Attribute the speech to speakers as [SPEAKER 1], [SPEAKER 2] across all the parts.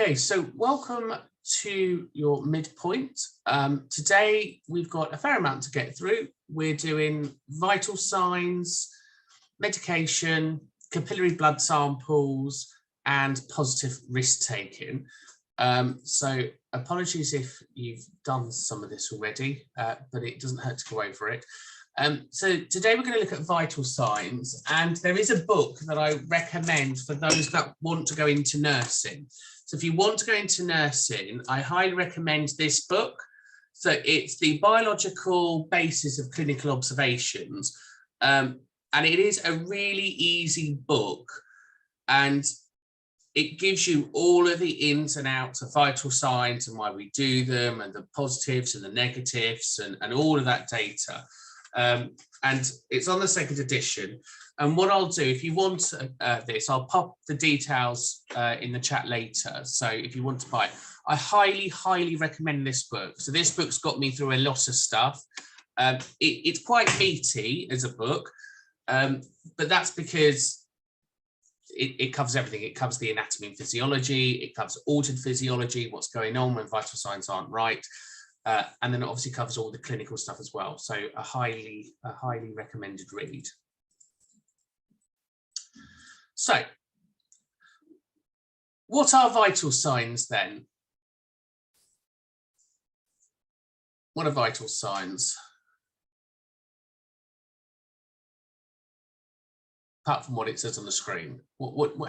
[SPEAKER 1] Okay, so welcome to your midpoint. Today we've got a fair amount to get through. We're doing vital signs, medication, capillary blood samples, and positive risk taking. So apologies if you've done some of this already, but it doesn't hurt to go over it. So today we're going to look at vital signs, and there is a book that I recommend for those that want to go into nursing. So if you want to go into nursing, I highly recommend this book. So it's the biological basis of clinical observations. And it is a really easy book, and it gives you all of the ins and outs of vital signs and why we do them, and the positives and the negatives, and all of that data. And it's on the second edition. And what I'll do, if you want this, I'll pop the details in the chat later. So if you want to buy it, I highly recommend this book. So this book's got me through a lot of stuff. It's quite meaty as a book, but that's because it covers everything. It covers the anatomy and physiology. It covers altered physiology, what's going on when vital signs aren't right. And then it obviously covers all the clinical stuff as well. So a highly recommended read. So what are vital signs then? What are vital signs? Apart from what it says on the screen,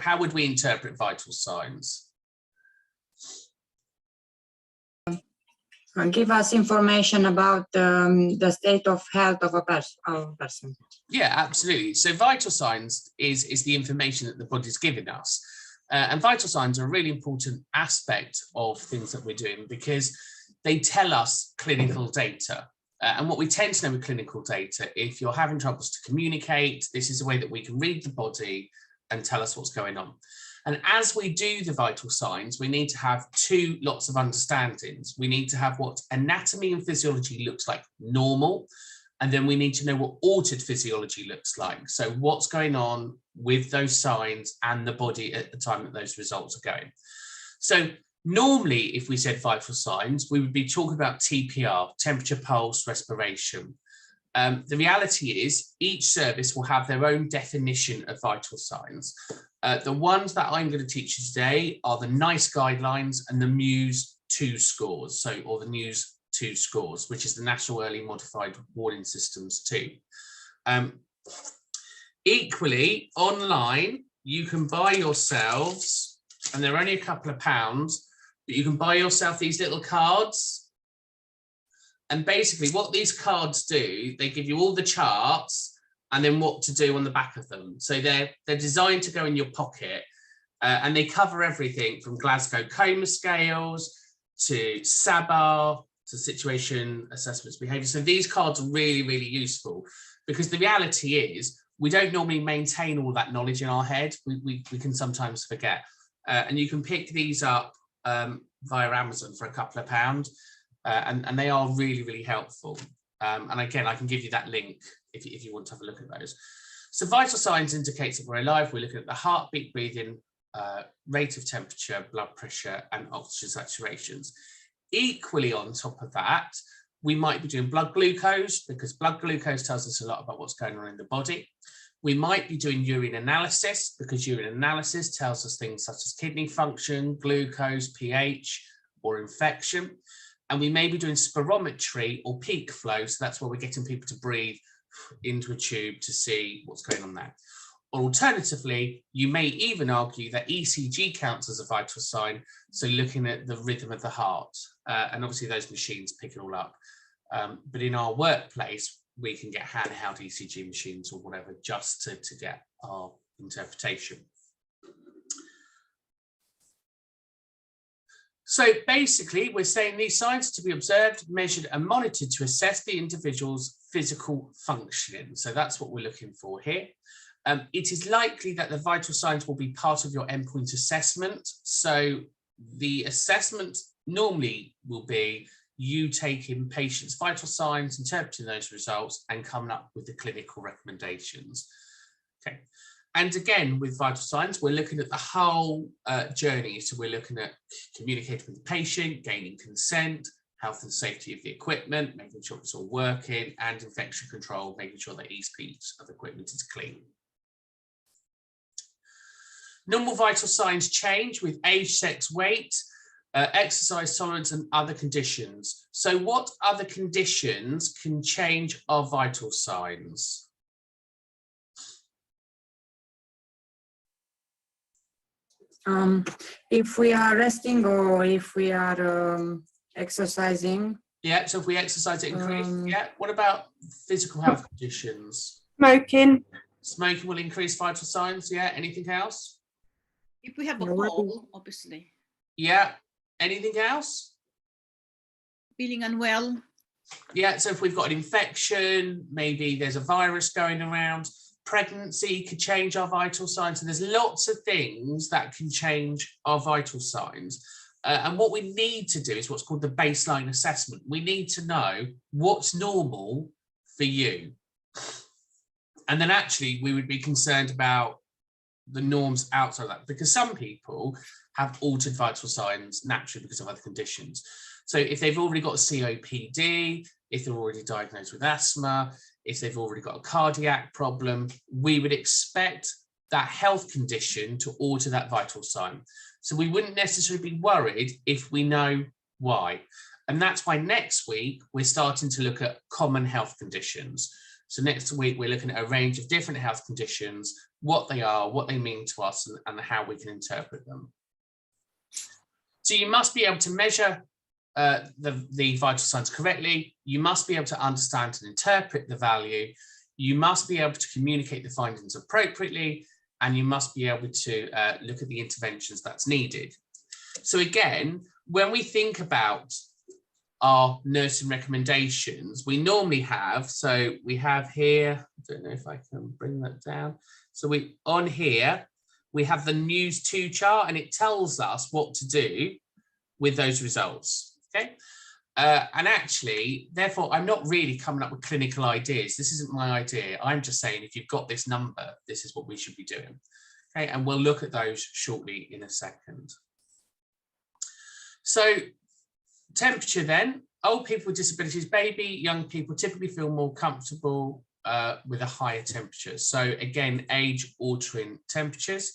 [SPEAKER 1] how would we interpret vital signs?
[SPEAKER 2] Give us information about the state of health of a person.
[SPEAKER 1] Yeah, absolutely. So vital signs is the information that the body's giving us. And vital signs are a really important aspect of things that we're doing because they tell us clinical data. And what we tend to know with clinical data, if you're having troubles to communicate, this is a way that we can read the body and tell us what's going on. And as we do the vital signs, we need to have two lots of understandings. We need to have what anatomy and physiology looks like normal, and then we need to know what altered physiology looks like. So what's going on with those signs and the body at the time that those results are going. So normally, if we said vital signs, we would be talking about TPR, temperature, pulse, respiration. The reality is each service will have their own definition of vital signs. The ones that I'm going to teach you today are the NICE guidelines and the Muse 2 scores, or the Muse 2 scores, which is the National Early Modified Warning Systems 2. Equally, online, you can buy yourselves, and they're only a couple of pounds, but you can buy yourself these little cards. And basically what these cards do, they give you all the charts and then what to do on the back of them. So they're designed to go in your pocket, and they cover everything from Glasgow Coma scales to SABAR to situation assessments behavior. So these cards are really useful because the reality is we don't normally maintain all that knowledge in our head. We can sometimes forget. And you can pick these up via Amazon for a couple of pounds. And they are really helpful. And again, I can give you that link if you want to have a look at those. So vital signs indicates that we're alive. We're looking at the heartbeat, breathing, rate of temperature, blood pressure, and oxygen saturations. Equally on top of that, we might be doing blood glucose because blood glucose tells us a lot about what's going on in the body. We might be doing urine analysis because urine analysis tells us things such as kidney function, glucose, pH, or infection. And we may be doing spirometry or peak flow. So that's where we're getting people to breathe into a tube to see what's going on there. Or alternatively, you may even argue that ECG counts as a vital sign. So looking at the rhythm of the heart, and obviously those machines pick it all up. But in our workplace, we can get handheld ECG machines or whatever just to get our interpretation. So basically, we're saying these signs are to be observed, measured and monitored to assess the individual's physical functioning. So that's what we're looking for here. It is likely that the vital signs will be part of your endpoint assessment. So the assessment normally will be you taking patients' vital signs, interpreting those results and coming up with the clinical recommendations. Okay. And again, with vital signs, we're looking at the whole journey. So we're looking at communicating with the patient, gaining consent, health and safety of the equipment, making sure it's all working, and infection control, making sure that each piece of equipment is clean. Normal vital signs change with age, sex, weight, exercise tolerance, and other conditions. So what other conditions can change our vital signs?
[SPEAKER 2] If we are resting or if we are exercising.
[SPEAKER 1] Yeah, so if we exercise, it increases. Yeah, what about physical health conditions?
[SPEAKER 3] Smoking.
[SPEAKER 1] Smoking will increase vital signs. Yeah, anything else?
[SPEAKER 4] If we have a cold, obviously.
[SPEAKER 1] Yeah, anything else?
[SPEAKER 4] Feeling unwell.
[SPEAKER 1] Yeah, so if we've got an infection, maybe there's a virus going around, pregnancy could change our vital signs. So there's lots of things that can change our vital signs. And what we need to do is what's called the baseline assessment. We need to know what's normal for you. And then actually we would be concerned about the norms outside of that, because some people have altered vital signs naturally because of other conditions. So if they've already got a COPD, if they're already diagnosed with asthma, if they've already got a cardiac problem, we would expect that health condition to alter that vital sign. So we wouldn't necessarily be worried if we know why. And that's why next week we're starting to look at common health conditions. So next week we're looking at a range of different health conditions, what they are, what they mean to us, and how we can interpret them. So you must be able to measure the vital signs correctly. You must be able to understand and interpret the value. You must be able to communicate the findings appropriately, and you must be able to look at the interventions that's needed. So again, when we think about our nursing recommendations, we normally have, so we have here, I don't know if I can bring that down. So on here, we have the News 2 chart, and it tells us what to do with those results, okay? And actually, therefore, I'm not really coming up with clinical ideas. This isn't my idea. I'm just saying, if you've got this number, this is what we should be doing, okay? And we'll look at those shortly in a second. So temperature then, old people with disabilities, baby, young people typically feel more comfortable with a higher temperature. So again, age altering temperatures.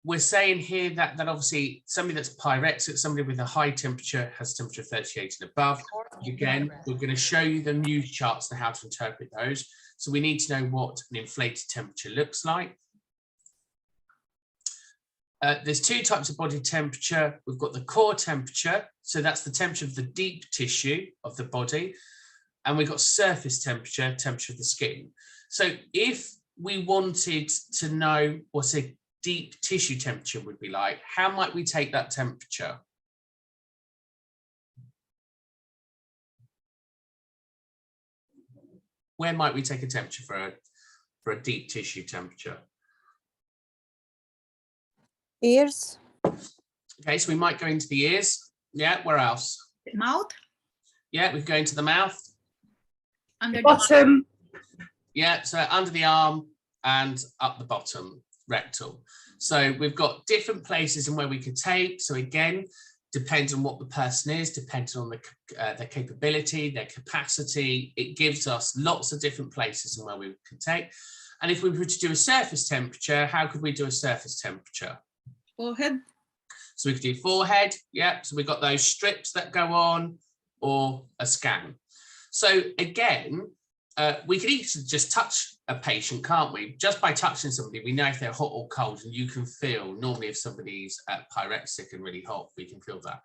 [SPEAKER 1] We're saying here that obviously somebody that's pyrexic, somebody with a high temperature has temperature 38 and above. Again, we're going to show you the news charts and how to interpret those. So we need to know what an inflated temperature looks like. There's two types of body temperature. We've got the core temperature, so that's the temperature of the deep tissue of the body, and we've got surface temperature, temperature of the skin. So if we wanted to know what a deep tissue temperature would be like, how might we take that temperature? Where might we take a temperature for a deep tissue temperature?
[SPEAKER 3] Ears.
[SPEAKER 1] Okay, so we might go into the ears. Yeah, where else?
[SPEAKER 4] Mouth.
[SPEAKER 1] Yeah, we go into the mouth.
[SPEAKER 4] Under the
[SPEAKER 3] Bottom.
[SPEAKER 1] Yeah, so under the arm and up the bottom, rectal. So we've got different places in where we could take. So again, depends on what the person is, depends on their capability, their capacity. It gives us lots of different places in where we could take. And if we were to do a surface temperature, how could we do a surface temperature?
[SPEAKER 4] forehead.
[SPEAKER 1] So we could do forehead, yeah. So we've got those strips that go on, or a scan. So again, we could easily just touch a patient, can't we? Just by touching somebody, we know if they're hot or cold, and you can feel, normally if somebody's pyrexic and really hot, we can feel that.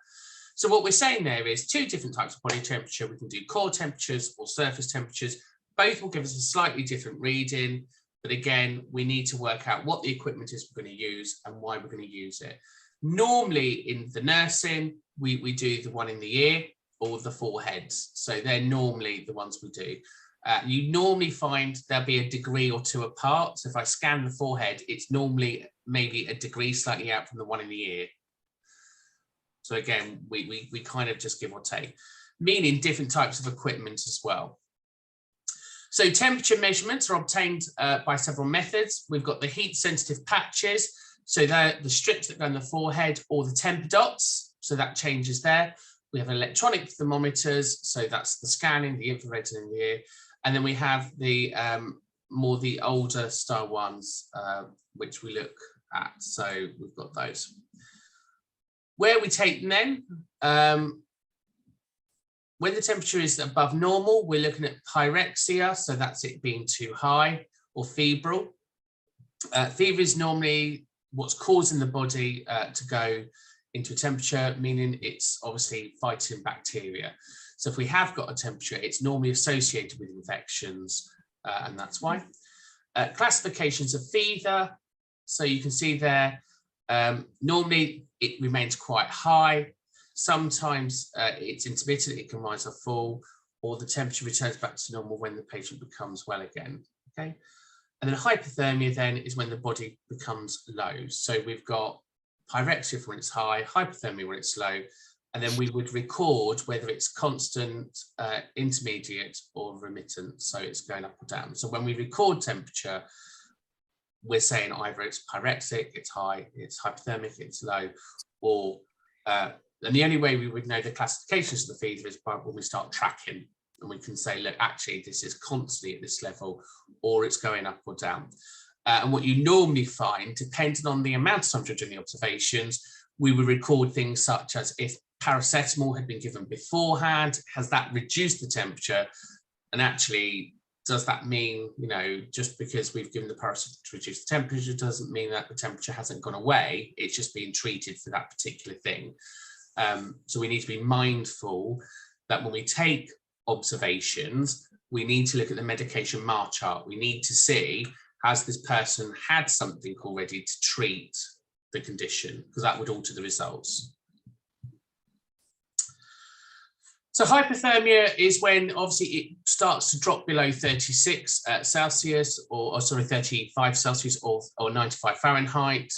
[SPEAKER 1] So what we're saying there is two different types of body temperature. We can do core temperatures or surface temperatures. Both will give us a slightly different reading, but again, we need to work out what the equipment is we're going to use and why we're going to use it. Normally in the nursing, we do the one in the ear or the foreheads. So they're normally the ones we do. You normally find there'll be a degree or two apart. So if I scan the forehead, it's normally maybe a degree slightly out from the one in the ear. So again, we kind of just give or take, meaning different types of equipment as well. So temperature measurements are obtained by several methods. We've got the heat sensitive patches. So they're the strips that go on the forehead, or the temper dots. So that changes there. We have electronic thermometers. So that's the scanning, the infrared in the ear. And then we have the more the older style ones, which we look at. So we've got those. Where we take them then, when the temperature is above normal, we're looking at pyrexia, so that's it being too high, or febrile. Fever is normally what's causing the body to go into a temperature, meaning it's obviously fighting bacteria. So if we have got a temperature, it's normally associated with infections, and that's why. Classifications of fever, so you can see there, normally it remains quite high. Sometimes it's intermittent, it can rise or fall, or the temperature returns back to normal when the patient becomes well again, okay? And then hypothermia then is when the body becomes low. So we've got pyrexia for when it's high, hypothermia when it's low, and then we would record whether it's constant, intermediate, or remittent, so it's going up or down. So when we record temperature, we're saying either it's pyrexic, it's high, it's hypothermic, it's low, or and the only way we would know the classifications of the fever is by when we start tracking, and we can say, look, actually this is constantly at this level, or it's going up or down. And what you normally find, depending on the amount of time you're doing the observations, we would record things such as if paracetamol had been given beforehand, has that reduced the temperature? And actually, does that mean, you know, just because we've given the paracetamol to reduce the temperature doesn't mean that the temperature hasn't gone away, it's just being treated for that particular thing. So we need to be mindful that when we take observations, we need to look at the medication MAR chart. We need to see, has this person had something already to treat the condition, because that would alter the results. So hypothermia is when obviously it starts to drop below 36 Celsius, or sorry, 35 Celsius or 95 Fahrenheit.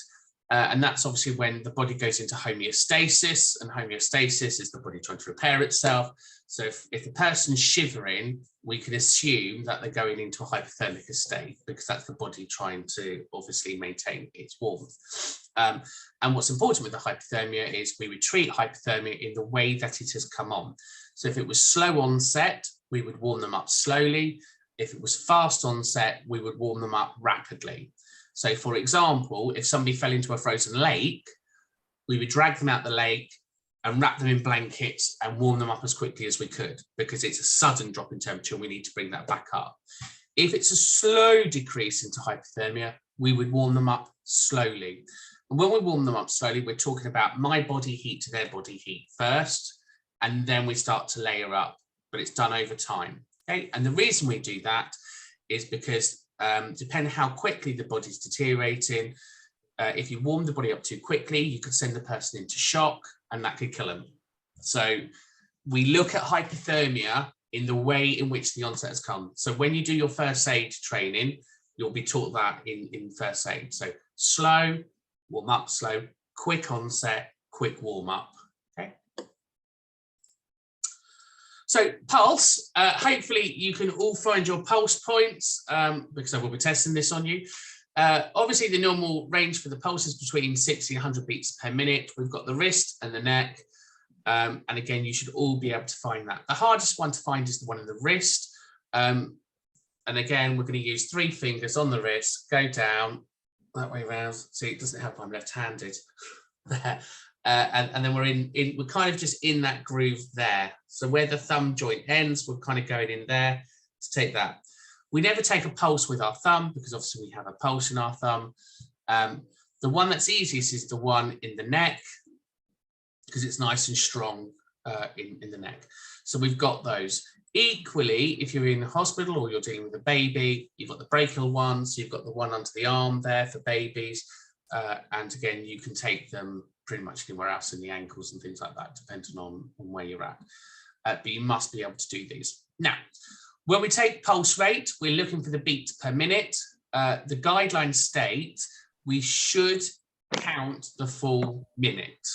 [SPEAKER 1] And that's obviously when the body goes into homeostasis, and homeostasis is the body trying to repair itself. So if the person's shivering, we can assume that they're going into a hypothermic state, because that's the body trying to obviously maintain its warmth. And what's important with the hypothermia is we would treat hypothermia in the way that it has come on. So if it was slow onset, we would warm them up slowly. If it was fast onset, we would warm them up rapidly. So for example, if somebody fell into a frozen lake, we would drag them out the lake and wrap them in blankets and warm them up as quickly as we could, because it's a sudden drop in temperature and we need to bring that back up. If it's a slow decrease into hypothermia, we would warm them up slowly. And when we warm them up slowly, we're talking about my body heat to their body heat first, and then we start to layer up, but it's done over time. Okay, and the reason we do that is because depending how quickly the body's deteriorating, if you warm the body up too quickly, you could send the person into shock, and that could kill them. So we look at hypothermia in the way in which the onset has come. So when you do your first aid training, you'll be taught that in first aid. So slow, warm up, slow, quick onset, quick warm up. Okay. So pulse, hopefully you can all find your pulse points, because I will be testing this on you. Obviously the normal range for the pulse is between 60 and 100 beats per minute. We've got the wrist and the neck. And again, you should all be able to find that. The hardest one to find is the one in the wrist. And again, we're going to use 3 fingers on the wrist, go down that way around. See, it doesn't help, I'm left-handed. And then we're kind of just in that groove there. So where the thumb joint ends, we're kind of going in there to take that. We never take a pulse with our thumb, because obviously we have a pulse in our thumb. The one that's easiest is the one in the neck, because it's nice and strong in the neck. So we've got those. Equally, if you're in hospital or you're dealing with a baby, you've got the brachial one, so you've got the one under the arm there for babies. And again, you can take them pretty much anywhere else in the ankles and things like that, depending on where you're at. But you must be able to do these. Now, when we take pulse rate, we're looking for the beats per minute. The guidelines state we should count the full minute.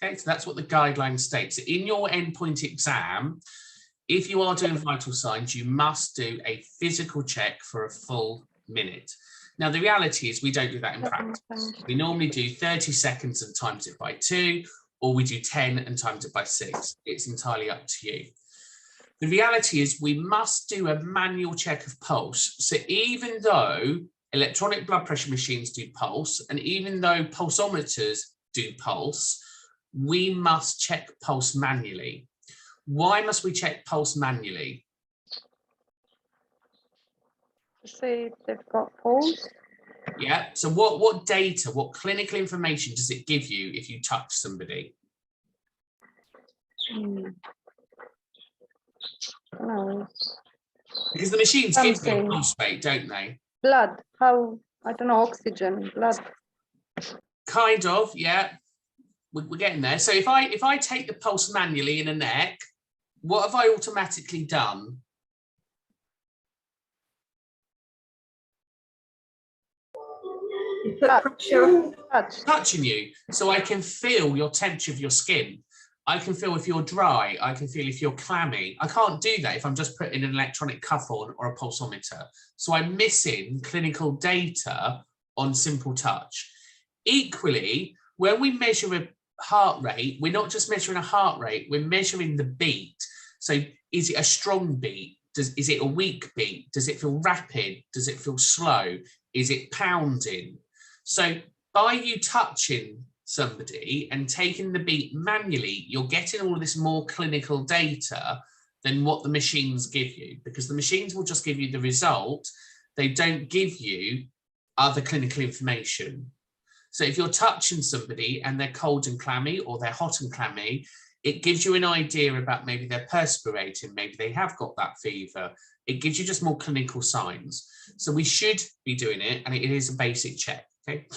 [SPEAKER 1] Okay, so that's what the guideline states. In your endpoint exam, if you are doing vital signs, you must do a physical check for a full minute. Now, the reality is we don't do that in practice. We normally do 30 seconds and times it by 2, or we do 10 and times it by 6. It's entirely up to you. The reality is we must do a manual check of pulse. So even though electronic blood pressure machines do pulse, and even though pulsometers do pulse, we must check pulse manually. Why must we check pulse manually?
[SPEAKER 3] Say they've got pulse.
[SPEAKER 1] Yeah, so what data, what clinical information does it give you if you touch somebody?
[SPEAKER 3] No.
[SPEAKER 1] Because the machines give you a
[SPEAKER 3] Something.
[SPEAKER 1] pulse rate, don't they?
[SPEAKER 3] Blood. How? I don't know. Oxygen. Blood.
[SPEAKER 1] Kind of, yeah. We're getting there. So if I take the pulse manually in a neck, what have I automatically done? Touching you, so I can feel your temperature of your skin. I can feel if you're dry. I can feel if you're clammy. I can't do that if I'm just putting an electronic cuff on or a pulsometer. So I'm missing clinical data on simple touch. Equally, when we measure a heart rate, we're not just measuring a heart rate, we're measuring the beat. So is it a strong beat? Is it a weak beat? Does it feel rapid? Does it feel slow? Is it pounding? So by you touching somebody and taking the beat manually, you're getting all of this more clinical data than what the machines give you, because the machines will just give you the result. They don't give you other clinical information. So if you're touching somebody and they're cold and clammy or they're hot and clammy, it gives you an idea about maybe they're perspirating, maybe they have got that fever. It gives you just more clinical signs. So we should be doing it, and it is a basic check, okay?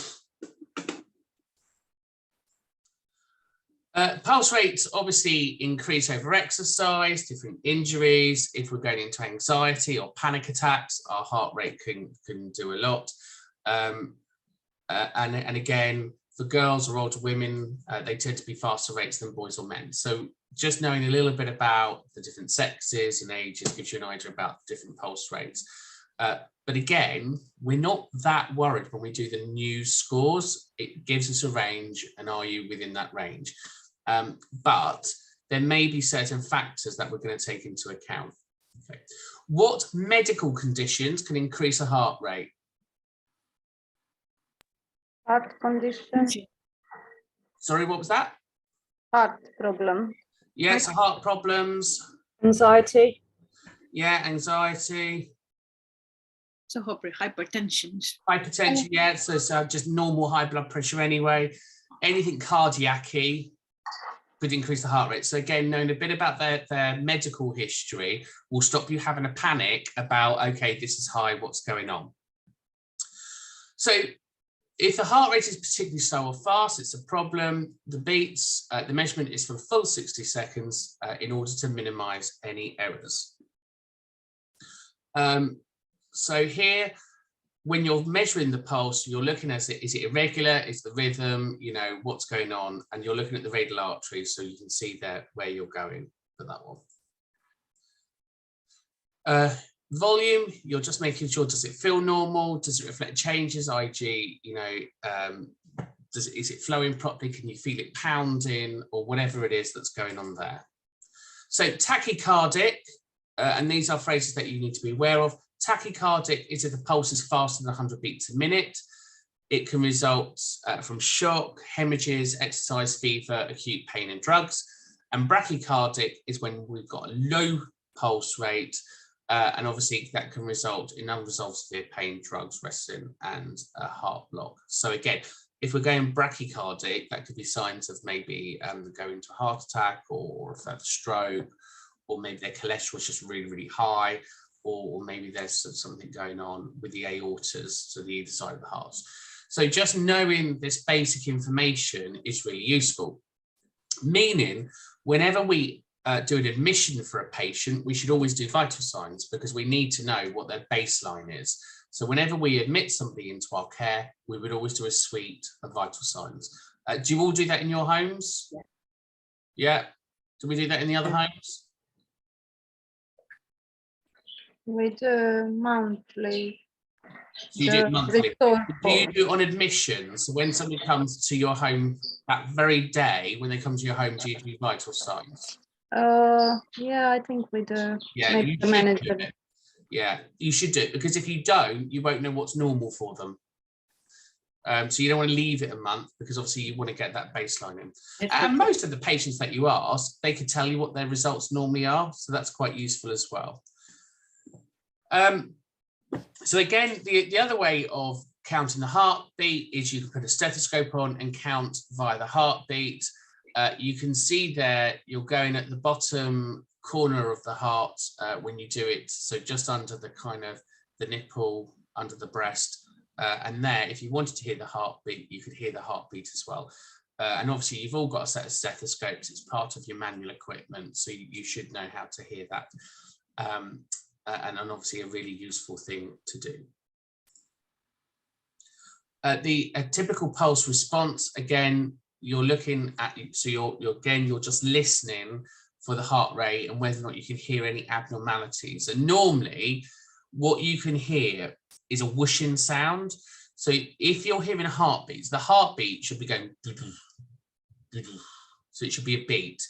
[SPEAKER 1] Pulse rates obviously increase over exercise, different injuries. If we're going into anxiety or panic attacks, our heart rate can do a lot. And again, for girls or older women, they tend to be faster rates than boys or men. So just knowing a little bit about the different sexes and ages gives you an idea about different pulse rates. But again, we're not that worried when we do the new scores. It gives us a range, and are you within that range? But there may be certain factors that we're going to take into account. Okay. What medical conditions can increase a heart rate?
[SPEAKER 3] Heart condition.
[SPEAKER 1] Sorry, what was that?
[SPEAKER 3] Heart problem.
[SPEAKER 1] Yes, heart problems.
[SPEAKER 3] Anxiety.
[SPEAKER 1] Yeah, anxiety.
[SPEAKER 4] So hypertension.
[SPEAKER 1] Hypertension, yeah, so just normal high blood pressure anyway. Anything cardiac-y could increase the heart rate. So again, knowing a bit about their medical history will stop you having a panic about, okay, this is high, what's going on? So if the heart rate is particularly slow or fast, it's a problem. The beats, the measurement is for the full 60 seconds in order to minimize any errors. So here, when you're measuring the pulse, you're looking at it, is it irregular? Is the rhythm, you know, what's going on? And you're looking at the radial artery, so you can see there where you're going for that one. Volume, you're just making sure, does it feel normal? Does it reflect changes, i.e., you know, is it flowing properly? Can you feel it pounding, or whatever it is that's going on there? So tachycardic, and these are phrases that you need to be aware of. Tachycardic is if the pulse is faster than 100 beats a minute. It can result from shock, hemorrhages, exercise, fever, acute pain, and drugs. And brachycardic is when we've got a low pulse rate, and obviously that can result in unresolved severe pain, drugs, resting, and a heart block. So again, if we're going brachycardic, that could be signs of maybe going to a heart attack or a further stroke, or maybe their cholesterol is just really, really high, or maybe there's something going on with the aortas to the either side of the heart. So just knowing this basic information is really useful, meaning whenever we do an admission for a patient, we should always do vital signs, because we need to know what their baseline is. So whenever we admit somebody into our care, we would always do a suite of vital signs. Do you all do that in your homes? Yeah. Do we do that in the other homes?
[SPEAKER 3] We do monthly.
[SPEAKER 1] So you do it monthly.
[SPEAKER 3] restore
[SPEAKER 1] Do you
[SPEAKER 3] course.
[SPEAKER 1] do it on admission? So when somebody comes to your home that very day, when they come to your home, do you do vital signs?
[SPEAKER 3] Yeah, I think we do.
[SPEAKER 1] Yeah,
[SPEAKER 3] Maybe
[SPEAKER 1] you
[SPEAKER 3] the
[SPEAKER 1] should do
[SPEAKER 3] manager.
[SPEAKER 1] it. Yeah, you should do it, because if you don't, you won't know what's normal for them. So you don't want to leave it a month, because obviously you want to get that baseline in. And most of the patients that you ask, they could tell you what their results normally are. So that's quite useful as well. So again, the other way of counting the heartbeat is you can put a stethoscope on and count via the heartbeat. You can see there, you're going at the bottom corner of the heart when you do it. So just under the kind of the nipple, under the breast. And there, if you wanted to hear the heartbeat, you could hear the heartbeat as well. And obviously you've all got a set of stethoscopes. It's part of your manual equipment. So you should know how to hear that. And obviously a really useful thing to do. A typical pulse response, again, you're looking at, so you're just listening for the heart rate and whether or not you can hear any abnormalities. And normally what you can hear is a whooshing sound. So if you're hearing a heartbeat, the heartbeat should be going, so it should be a beat.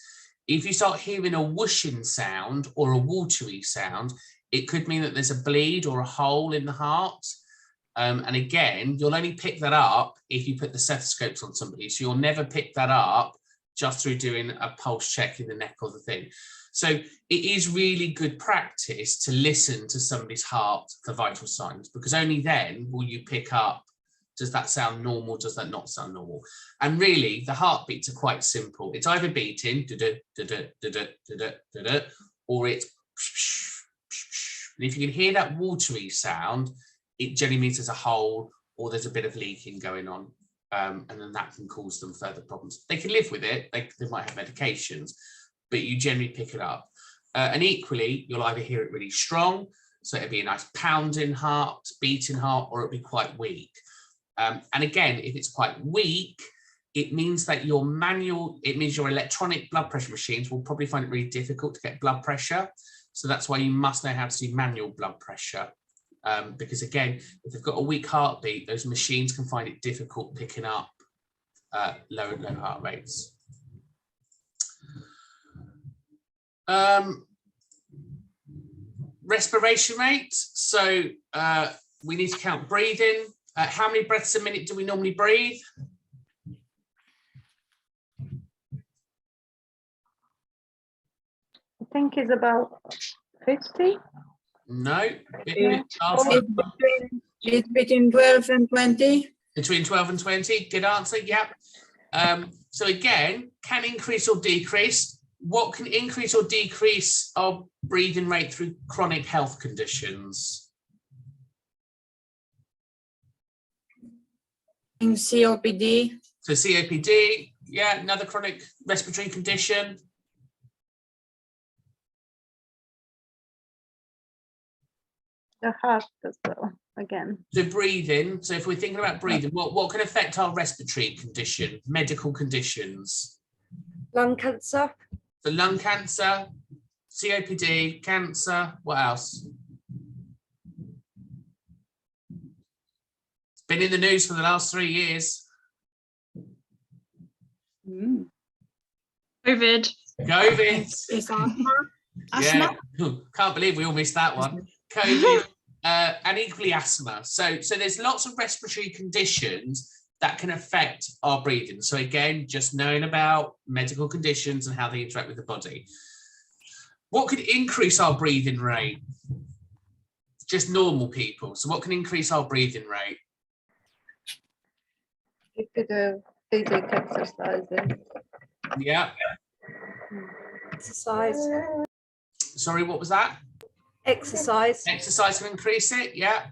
[SPEAKER 1] If you start hearing a whooshing sound or a watery sound, it could mean that there's a bleed or a hole in the heart. And again, you'll only pick that up if you put the stethoscopes on somebody. So you'll never pick that up just through doing a pulse check in the neck or the thing. So it is really good practice to listen to somebody's heart for vital signs, because only then will you pick up, does that sound normal? Does that not sound normal? And really, the heartbeats are quite simple. It's either beating, or it's, and if you can hear that watery sound, it generally means there's a hole or there's a bit of leaking going on. And then that can cause them further problems. They can live with it. They might have medications, but you generally pick it up. And equally, you'll either hear it really strong, so it'd be a nice pounding heart, beating heart, or it'd be quite weak. And again, if it's quite weak, it means that your your electronic blood pressure machines will probably find it really difficult to get blood pressure. So that's why you must know how to do manual blood pressure. Because again, if they've got a weak heartbeat, those machines can find it difficult picking up low heart rates. Respiration rate. So we need to count breathing. How many breaths a minute do we normally breathe?
[SPEAKER 3] I think it's about 50.
[SPEAKER 1] No.
[SPEAKER 2] It's between 12 and 20.
[SPEAKER 1] Between 12 and 20. Good answer. Yep. So again, can increase or decrease. What can increase or decrease our breathing rate through chronic health conditions?
[SPEAKER 2] In COPD.
[SPEAKER 1] So COPD, yeah, another chronic respiratory condition.
[SPEAKER 3] The heart as well, again.
[SPEAKER 1] So breathing, so if we're thinking about breathing, what can affect our respiratory condition, medical conditions?
[SPEAKER 3] Lung cancer.
[SPEAKER 1] So lung cancer, COPD, cancer, what else? It's been in the news for the last 3 years.
[SPEAKER 4] COVID.
[SPEAKER 1] COVID.
[SPEAKER 2] It's asthma.
[SPEAKER 1] Yeah, can't believe we all missed that one. COVID and equally asthma. So there's lots of respiratory conditions that can affect our breathing. So again, just knowing about medical conditions and how they interact with the body. What could increase our breathing rate? Just normal people. So what can increase our breathing rate?
[SPEAKER 3] You could do physical exercising.
[SPEAKER 1] Yeah.
[SPEAKER 3] Exercise.
[SPEAKER 1] Sorry, what was that?
[SPEAKER 3] Exercise.
[SPEAKER 1] Exercise can increase it, yeah.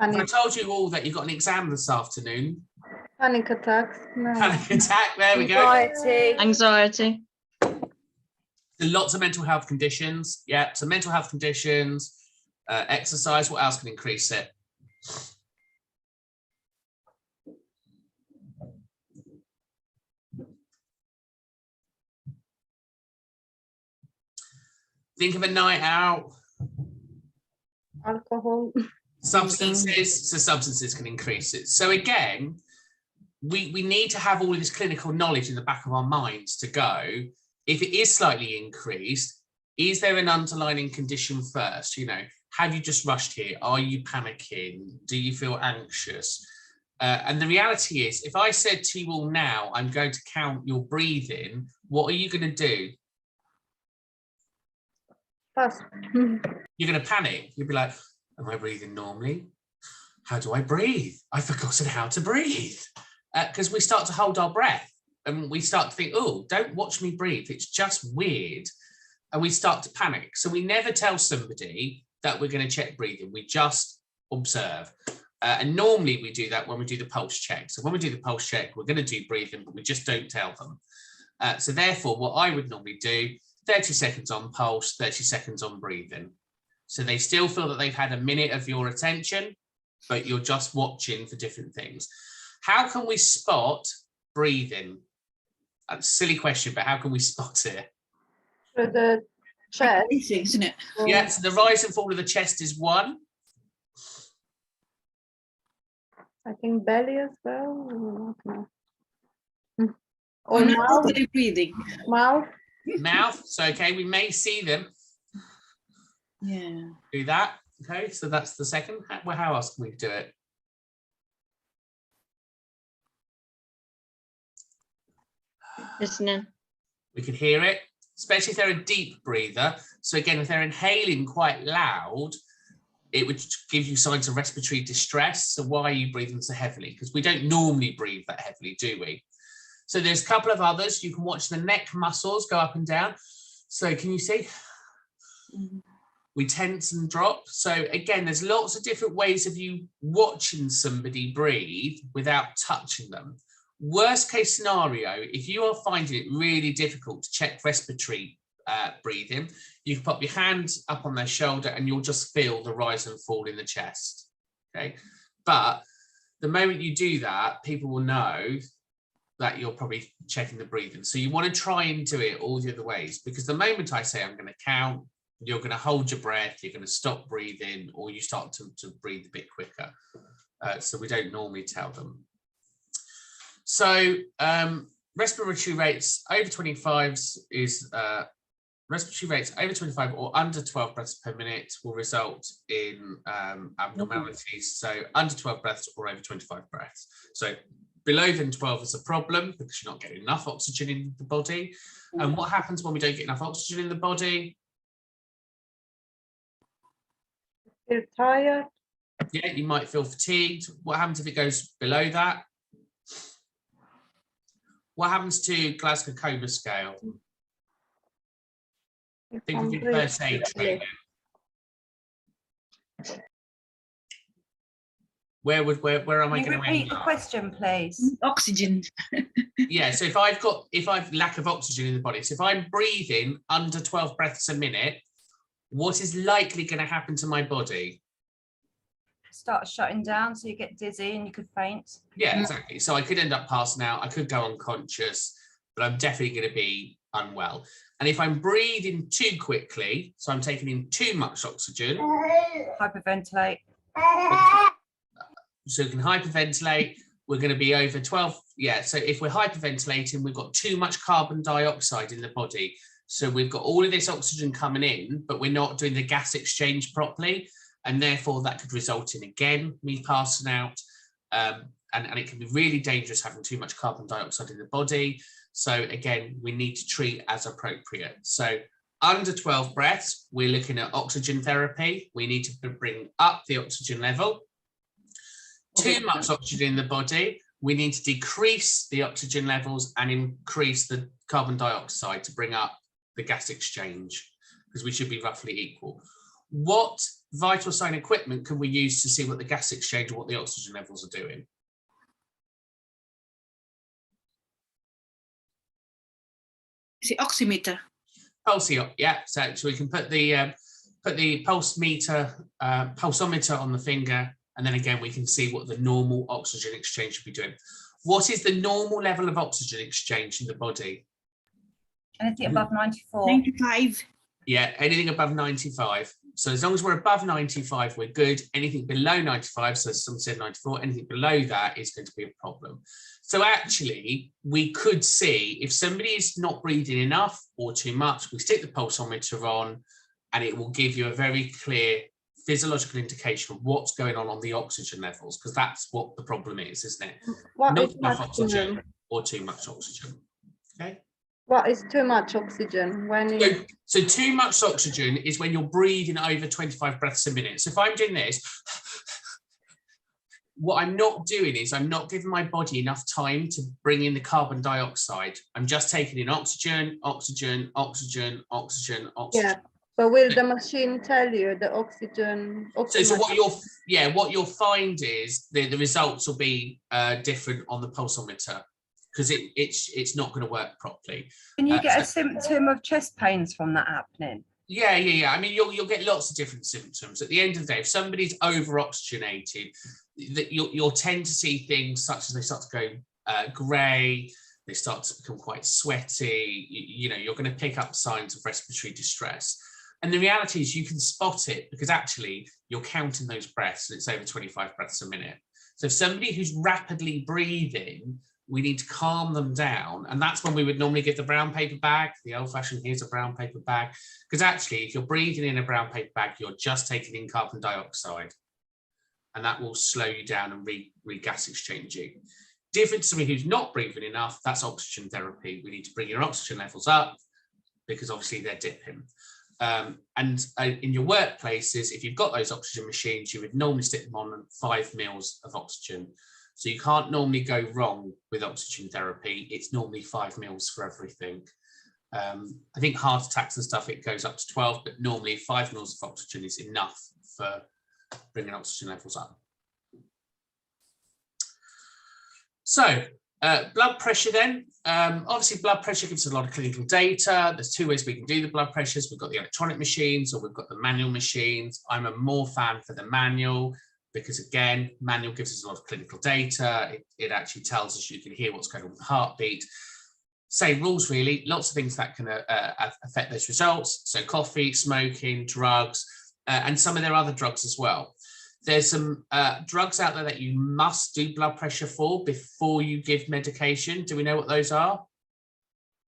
[SPEAKER 1] I told you all that you've got an exam this afternoon.
[SPEAKER 3] Panic attacks. No.
[SPEAKER 1] Panic attack, there we go.
[SPEAKER 4] Anxiety.
[SPEAKER 1] Lots of mental health conditions, yeah. So mental health conditions, exercise, what else can increase it? Think of a night out.
[SPEAKER 3] Alcohol.
[SPEAKER 1] Substances, so substances can increase it. So again, we need to have all of this clinical knowledge in the back of our minds to go, if it is slightly increased, is there an underlying condition first? You know, have you just rushed here? Are you panicking? Do you feel anxious? And the reality is, if I said to you all now, I'm going to count your breathing, what are you going to do?
[SPEAKER 3] Fast.
[SPEAKER 1] You're going to panic. You'll be like, am I breathing normally? How do I breathe? I've forgotten how to breathe. Because we start to hold our breath and we start to think, oh, don't watch me breathe. It's just weird. And we start to panic. So we never tell somebody that we're going to check breathing. We just observe. And normally we do that when we do the pulse check. So when we do the pulse check, we're going to do breathing, but we just don't tell them. So therefore, what I would normally do, 30 seconds on pulse, 30 seconds on breathing. So they still feel that they've had a minute of your attention, but you're just watching for different things. How can we spot breathing? That's a silly question, but how can we spot it?
[SPEAKER 3] Through the chest.
[SPEAKER 5] Isn't it?
[SPEAKER 1] Yeah, so the rise and fall of the chest is one.
[SPEAKER 3] I think belly as well. Or
[SPEAKER 5] I'm not
[SPEAKER 3] mouth.
[SPEAKER 5] totally breathing.
[SPEAKER 3] Mouth.
[SPEAKER 1] Mouth, so okay, we may see them.
[SPEAKER 5] Yeah.
[SPEAKER 1] Do that, okay, so that's the second. Well, how else can we do it?
[SPEAKER 4] Listening.
[SPEAKER 1] We can hear it, especially if they're a deep breather. So again, if they're inhaling quite loud, it would give you signs of respiratory distress. So why are you breathing so heavily? Because we don't normally breathe that heavily, do we? So there's a couple of others. You can watch the neck muscles go up and down. So can you see?
[SPEAKER 5] Mm-hmm.
[SPEAKER 1] We tense and drop. So again, there's lots of different ways of you watching somebody breathe without touching them. Worst case scenario, if you are finding it really difficult to check respiratory breathing, you can pop your hands up on their shoulder and you'll just feel the rise and fall in the chest. Okay, but the moment you do that, people will know that you're probably checking the breathing. So you want to try and do it all the other ways, because the moment I say I'm going to count, you're going to hold your breath, you're going to stop breathing, or you start to breathe a bit quicker. So we don't normally tell them. So respiratory rates over 25s is respiratory rates over 25 or under 12 breaths per minute will result in abnormalities. So under 12 breaths or over 25 breaths. So below than 12 is a problem because you're not getting enough oxygen in the body. And what happens when we don't get enough oxygen in the body?
[SPEAKER 3] Feel tired.
[SPEAKER 1] Yeah, you might feel fatigued. What happens if it goes below that? What happens to Glasgow Coma scale? Think of your first aid training. Where am I going to
[SPEAKER 6] repeat
[SPEAKER 1] end
[SPEAKER 6] the
[SPEAKER 1] up?
[SPEAKER 6] question, please?
[SPEAKER 5] Oxygen.
[SPEAKER 1] Yeah, so if I've lack of oxygen in the body, so if I'm breathing under 12 breaths a minute, what is likely going to happen to my body?
[SPEAKER 6] Start shutting down, so you get dizzy and you could faint.
[SPEAKER 1] Yeah, exactly. So I could end up passing out, I could go unconscious, but I'm definitely going to be unwell. And if I'm breathing too quickly, so I'm taking in too much oxygen,
[SPEAKER 6] Hyperventilate.
[SPEAKER 1] so we can hyperventilate, we're going to be over 12. Yeah, so if we're hyperventilating, we've got too much carbon dioxide in the body. So we've got all of this oxygen coming in, but we're not doing the gas exchange properly. And therefore that could result in, again, me passing out. And it can be really dangerous having too much carbon dioxide in the body. So again, we need to treat as appropriate. So under 12 breaths, we're looking at oxygen therapy. We need to bring up the oxygen level. Too much oxygen in the body, we need to decrease the oxygen levels and increase the carbon dioxide to bring up the gas exchange, because we should be roughly equal. What vital sign equipment can we use to see what the gas exchange or what the oxygen levels are doing?
[SPEAKER 5] Is it oximeter?
[SPEAKER 1] Pulse, yeah. So we can put the pulsometer on the finger, and then again we can see what the normal oxygen exchange should be doing. What is the normal level of oxygen exchange in the body?
[SPEAKER 6] Anything above 94.
[SPEAKER 5] 95.
[SPEAKER 1] Yeah, anything above 95. So as long as we're above 95, we're good. Anything below 95, so some said 94, anything below that is going to be a problem. So actually, we could see if somebody is not breathing enough or too much, we stick the pulsometer on and it will give you a very clear physiological indication of what's going on the oxygen levels, because that's what the problem is, isn't it?
[SPEAKER 3] What
[SPEAKER 1] Not
[SPEAKER 3] is
[SPEAKER 1] enough oxygen
[SPEAKER 3] maximum?
[SPEAKER 1] or too much oxygen. Okay.
[SPEAKER 3] What is too much oxygen? When is
[SPEAKER 1] So too much oxygen is when you're breathing over 25 breaths a minute. So if I'm doing this, what I'm not doing is I'm not giving my body enough time to bring in the carbon dioxide. I'm just taking in oxygen, oxygen, oxygen, oxygen, oxygen.
[SPEAKER 3] yeah. But will the machine tell you the oxygen?
[SPEAKER 1] So what you'll find is the results will be different on the pulsometer, because it's not going to work properly.
[SPEAKER 6] Can you get a
[SPEAKER 1] So-
[SPEAKER 6] symptom of chest pains from that happening?
[SPEAKER 1] Yeah. I mean, you'll get lots of different symptoms. At the end of the day, if somebody's over oxygenated, that you'll tend to see things such as they start to go grey, they start to become quite sweaty. You know, you're going to pick up signs of respiratory distress. And the reality is you can spot it because actually you're counting those breaths and it's over 25 breaths a minute. So if somebody who's rapidly breathing, we need to calm them down. And that's when we would normally give the brown paper bag. The old fashioned, here's a brown paper bag. Because actually, if you're breathing in a brown paper bag, you're just taking in carbon dioxide. And that will slow you down and re-gas exchanging. Different to somebody who's not breathing enough, that's oxygen therapy. We need to bring your oxygen levels up because obviously they're dipping. And in your workplaces, if you've got those oxygen machines, you would normally stick them on 5 mils of oxygen. So you can't normally go wrong with oxygen therapy. It's normally 5 mils for everything. I think heart attacks and stuff, it goes up to 12, but normally 5 mils of oxygen is enough for bringing oxygen levels up. So blood pressure then, obviously blood pressure gives us a lot of clinical data. There's 2 ways we can do the blood pressures. We've got the electronic machines or we've got the manual machines. I'm a more fan for the manual because again, manual gives us a lot of clinical data. It actually tells us, you can hear what's going on with the heartbeat. Same rules really, lots of things that can affect those results. So coffee, smoking, drugs, and some of their other drugs as well. There's some drugs out there that you must do blood pressure for before you give medication. Do we know what those are?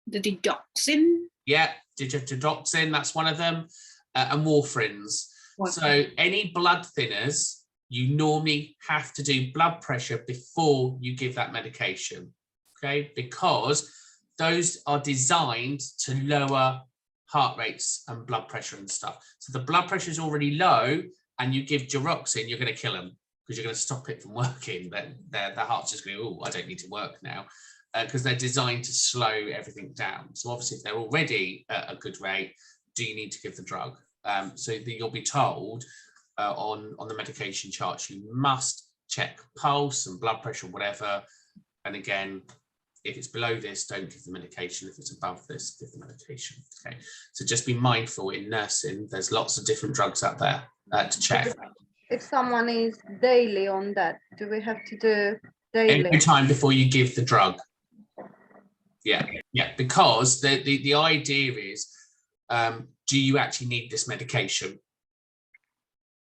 [SPEAKER 5] The digoxin.
[SPEAKER 1] Yeah, digoxin, that's one of them, and warfarins. So any blood thinners, you normally have to do blood pressure before you give that medication, okay? Because those are designed to lower heart rates and blood pressure and stuff. So the blood pressure is already low and you give digoxin, you're going to kill them because you're going to stop it from working. Their heart's just going, oh, I don't need to work now, because they're designed to slow everything down. So obviously if they're already at a good rate, do you need to give the drug? So you'll be told on the medication charts, you must check pulse and blood pressure, whatever. And again, if it's below this, don't give the medication. If it's above this, give the medication. Okay. So just be mindful in nursing. There's lots of different drugs out there to check.
[SPEAKER 3] if someone is daily on that, do we have to do daily?
[SPEAKER 1] Every time before you give the drug. Yeah, because the idea is, do you actually need this medication?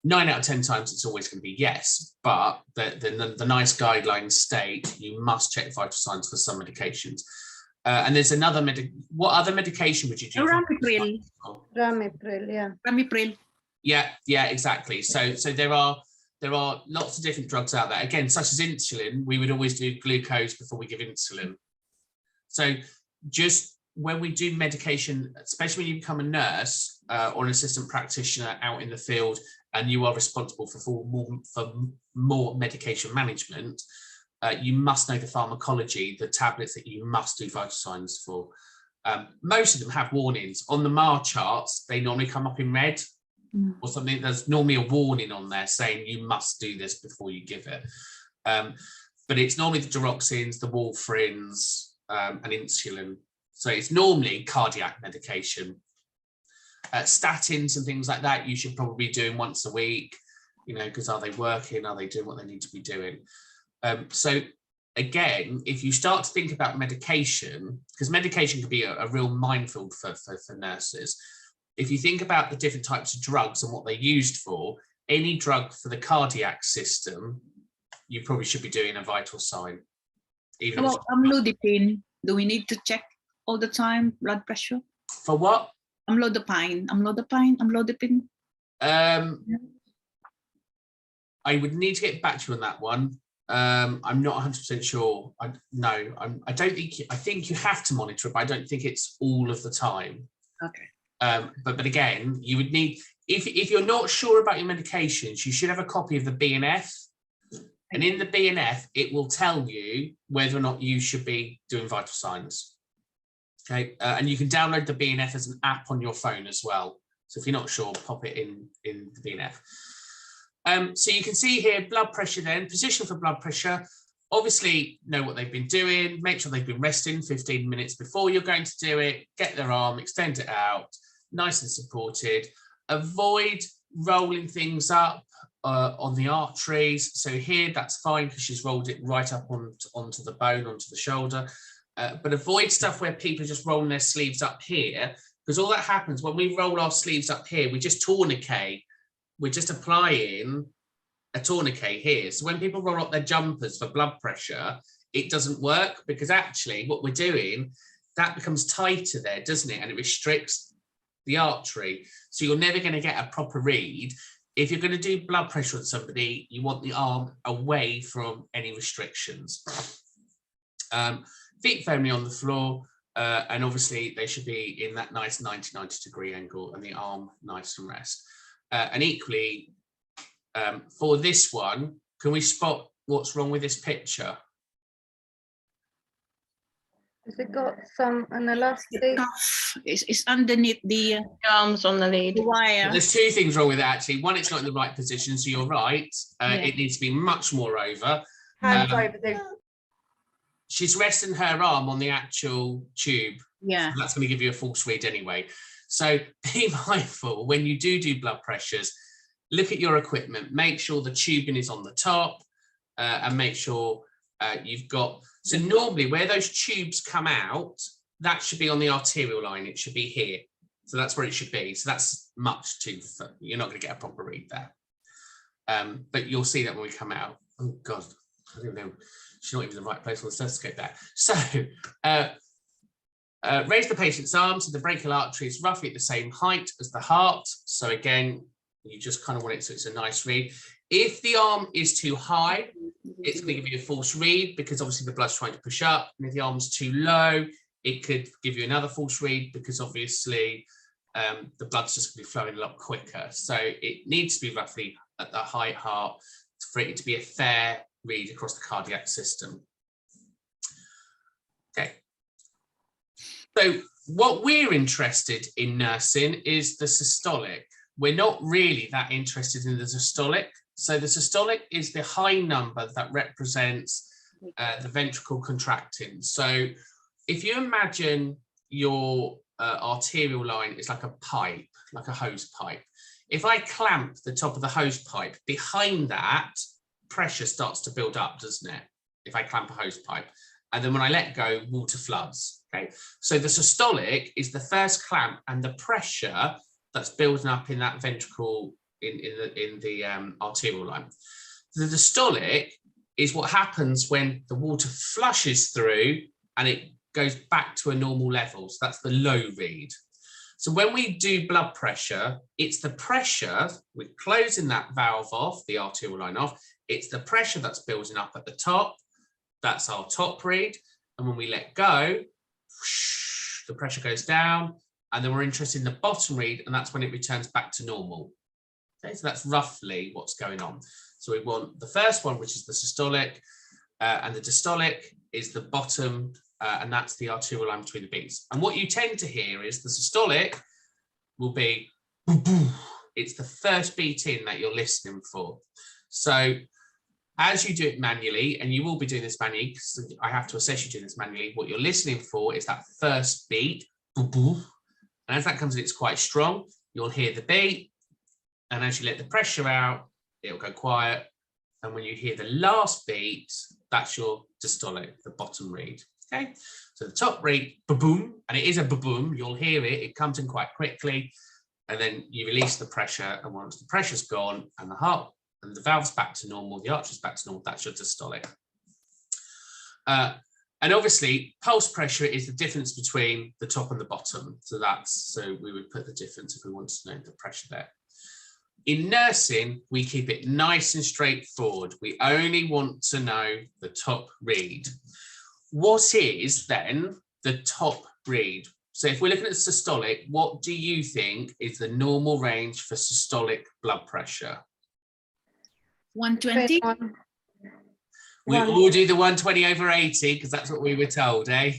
[SPEAKER 1] 9 out of 10 times it's always going to be yes, but the nice guidelines state you must check vital signs for some medications. And there's another what other medication would you do?
[SPEAKER 5] Ramipril.
[SPEAKER 3] Ramipril, yeah.
[SPEAKER 5] Ramipril.
[SPEAKER 1] Yeah, exactly. So there are lots of different drugs out there. Again, such as insulin, we would always do glucose before we give insulin. So just when we do medication, especially when you become a nurse or an assistant practitioner out in the field, and you are responsible for more medication management, you must know the pharmacology, the tablets that you must do vital signs for. Most of them have warnings. On the MAR charts, they normally come up in red or something. There's normally a warning on there saying you must do this before you give it. But it's normally the digoxins, the warfarins, and insulin. So it's normally cardiac medication. Statins and things like that, you should probably be doing once a week, because are they working? Are they doing what they need to be doing? So again, if you start to think about medication, because medication can be a real minefield for nurses, if you think about the different types of drugs and what they're used for, any drug for the cardiac system, you probably should be doing a vital sign. Even
[SPEAKER 5] How about amlodipine? Do we need to check all the time blood pressure?
[SPEAKER 1] for what?
[SPEAKER 5] Amlodipine.
[SPEAKER 1] I would need to get back to you on that one. I'm not 100% sure. I don't think. I think you have to monitor it, but I don't think it's all of the time.
[SPEAKER 5] Okay.
[SPEAKER 1] But again, you would need, if you're not sure about your medications, you should have a copy of the B&F. And in the B&F, it will tell you whether or not you should be doing vital signs. Okay, and you can download the B&F as an app on your phone as well. So if you're not sure, pop it in the B&F. So you can see here, blood pressure then, position for blood pressure. Obviously, know what they've been doing, make sure they've been resting 15 minutes before you're going to do it, get their arm, extend it out, nice and supported. Avoid rolling things up on the arteries. So here, that's fine because she's rolled it right up onto the bone, onto the shoulder. But avoid stuff where people are just rolling their sleeves up here, because all that happens when we roll our sleeves up here, we just tourniquet. We're just applying a tourniquet here. So when people roll up their jumpers for blood pressure, it doesn't work, because actually what we're doing, that becomes tighter there, doesn't it? And it restricts the artery. So you're never going to get a proper read. If you're going to do blood pressure on somebody, you want the arm away from any restrictions. Feet firmly on the floor, and obviously they should be in that nice 90 degree angle, and the arm nice and rest. And equally, for this one, can we spot what's wrong with this picture?
[SPEAKER 3] Has it got some an elastic?
[SPEAKER 5] The cuff is underneath the
[SPEAKER 4] Arms on the lead.
[SPEAKER 5] wire.
[SPEAKER 1] There's two things wrong with it, actually. One, it's not in the right position, so you're right. It needs to be much more over.
[SPEAKER 6] Hands over the.
[SPEAKER 1] She's resting her arm on the actual tube.
[SPEAKER 5] Yeah.
[SPEAKER 1] That's going to give you a false read anyway. So be mindful when you do blood pressures, look at your equipment, make sure the tubing is on the top, and make sure you've got, so normally where those tubes come out, that should be on the arterial line, it should be here. So that's where it should be. So that's much too, you're not going to get a proper read there. But you'll see that when we come out. Oh God, I don't know. She's not even in the right place on the stethoscope there. So raise the patient's arm so the brachial artery is roughly at the same height as the heart. So again, you just kind of want it so it's a nice read. If the arm is too high, it's going to give you a false read, because obviously the blood's trying to push up. And if the arm's too low, it could give you another false read, because obviously the blood's just going to be flowing a lot quicker. So it needs to be roughly at the high heart for it to be a fair read across the cardiac system. Okay. So what we're interested in nursing is the systolic. We're not really that interested in the systolic. So the systolic is the high number that represents the ventricle contracting. So if you imagine your arterial line is like a pipe, like a hose pipe. If I clamp the top of the hose pipe, behind that, pressure starts to build up, doesn't it? If I clamp a hose pipe. And then when I let go, water floods. Okay, so the systolic is the first clamp, and the pressure that's building up in that ventricle in the arterial line. The diastolic is what happens when the water flushes through and it goes back to a normal level. So that's the low read. So when we do blood pressure, it's the pressure, we're closing that valve off, the arterial line off, it's the pressure that's building up at the top. That's our top read. And when we let go, whoosh, the pressure goes down, and then we're interested in the bottom read, and that's when it returns back to normal. Okay, so that's roughly what's going on. So we want the first one, which is the systolic, and the diastolic is the bottom, and that's the arterial line between the beats. And what you tend to hear is the systolic will be, it's the first beat in that you're listening for. So as you do it manually, and you will be doing this manually, because I have to assess you doing this manually, what you're listening for is that first beat. And as that comes in, it's quite strong. You'll hear the beat. And as you let the pressure out, it'll go quiet. And when you hear the last beat, that's your diastolic, the bottom read. Okay, so the top read, ba-boom, and it is a ba-boom. You'll hear it. It comes in quite quickly. and then you release the pressure, and once the pressure's gone and the heart and the valve's back to normal, the artery's back to normal, that's your systolic. And obviously pulse pressure is the difference between the top and the bottom. So we would put the difference if we wanted to know the pressure there. In nursing, we keep it nice and straightforward. We only want to know the top read. What is then the top read? So if we're looking at systolic, what do you think is the normal range for systolic blood pressure?
[SPEAKER 5] 120.
[SPEAKER 1] We all do the 120/80 because that's what we were told, eh?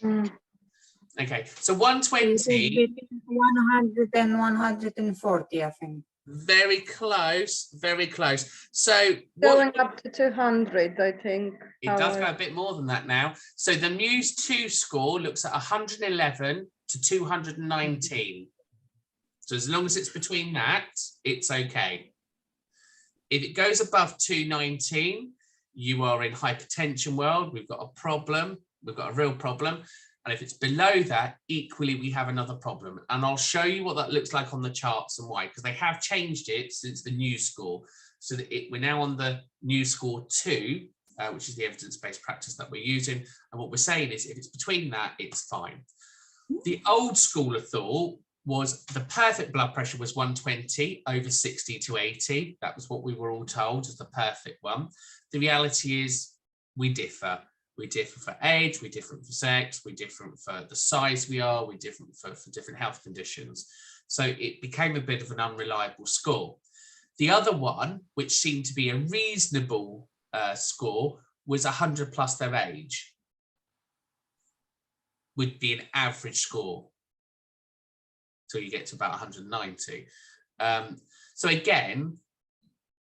[SPEAKER 1] Okay, so 120.
[SPEAKER 2] 100 and 140, I think.
[SPEAKER 1] Very close, very close. So
[SPEAKER 3] Going up to 200, I think.
[SPEAKER 1] It does go a bit more than that now. So the Muse 2 score looks at 111 to 219. So as long as it's between that, it's okay. If it goes above 219, you are in hypertension world. We've got a problem. We've got a real problem. And if it's below that, equally, we have another problem. And I'll show you what that looks like on the charts and why, because they have changed it since the new score. So that we're now on the new score 2, which is the evidence-based practice that we're using. And what we're saying is if it's between that, it's fine. The old school of thought was the perfect blood pressure was 120 over 60 to 80. That was what we were all told as the perfect one. The reality is we differ. We differ for age, we differ for sex, we differ for the size we are, we differ for different health conditions. So it became a bit of an unreliable score. The other one, which seemed to be a reasonable score, was 100 plus their age. Would be an average score. So you get to about 190. So again,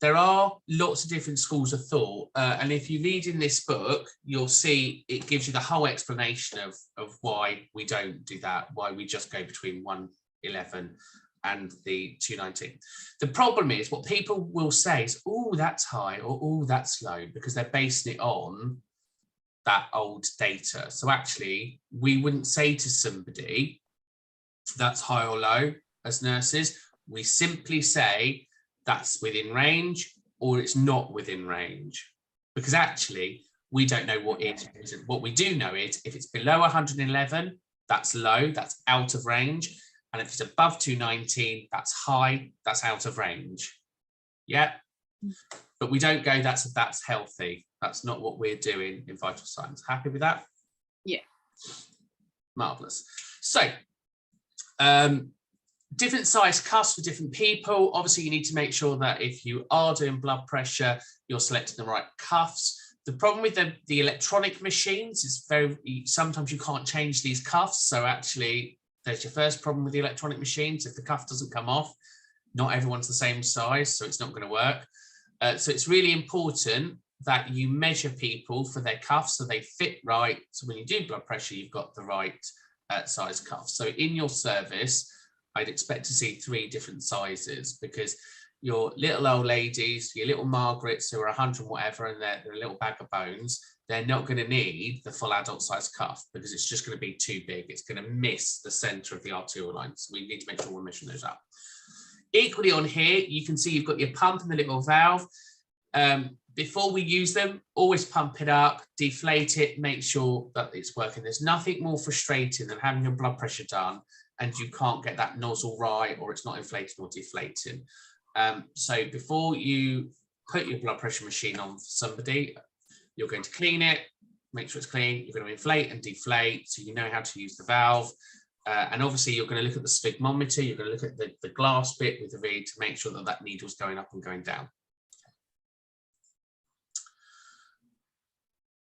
[SPEAKER 1] there are lots of different schools of thought. And if you read in this book, you'll see it gives you the whole explanation of why we don't do that, why we just go between 111 and the 219. The problem is what people will say is, oh, that's high, or oh, that's low, because they're basing it on that old data. So actually, we wouldn't say to somebody that's high or low as nurses. We simply say that's within range or it's not within range, because actually we don't know what it is. What we do know is if it's below 111, that's low, that's out of range. And if it's above 219, that's high, that's out of range. Yeah, but we don't go, that's healthy. That's not what we're doing in vital signs. Happy with that?
[SPEAKER 5] Yeah.
[SPEAKER 1] Marvelous. So, different size cuffs for different people. Obviously, you need to make sure that if you are doing blood pressure, you're selecting the right cuffs. The problem with the electronic machines is sometimes you can't change these cuffs. So actually, there's your first problem with the electronic machines. If the cuff doesn't come off, not everyone's the same size, so it's not going to work. So it's really important that you measure people for their cuffs so they fit right. So when you do blood pressure, you've got the right size cuff. So in your service, I'd expect to see 3 different sizes, because your little old ladies, your little Margarets who are 100 and whatever, and they're a little bag of bones, they're not going to need the full adult size cuff because it's just going to be too big. It's going to miss the center of the arterial line. So we need to make sure we're measuring those up. Equally on here, you can see you've got your pump and the little valve. Before we use them, always pump it up, deflate it, make sure that it's working. There's nothing more frustrating than having your blood pressure done and you can't get that nozzle right, or it's not inflating or deflating. So before you put your blood pressure machine on for somebody, you're going to clean it, make sure it's clean. You're going to inflate and deflate, so you know how to use the valve. And obviously you're going to look at the sphygmometer, you're going to look at the glass bit with the reed to make sure that that needle's going up and going down.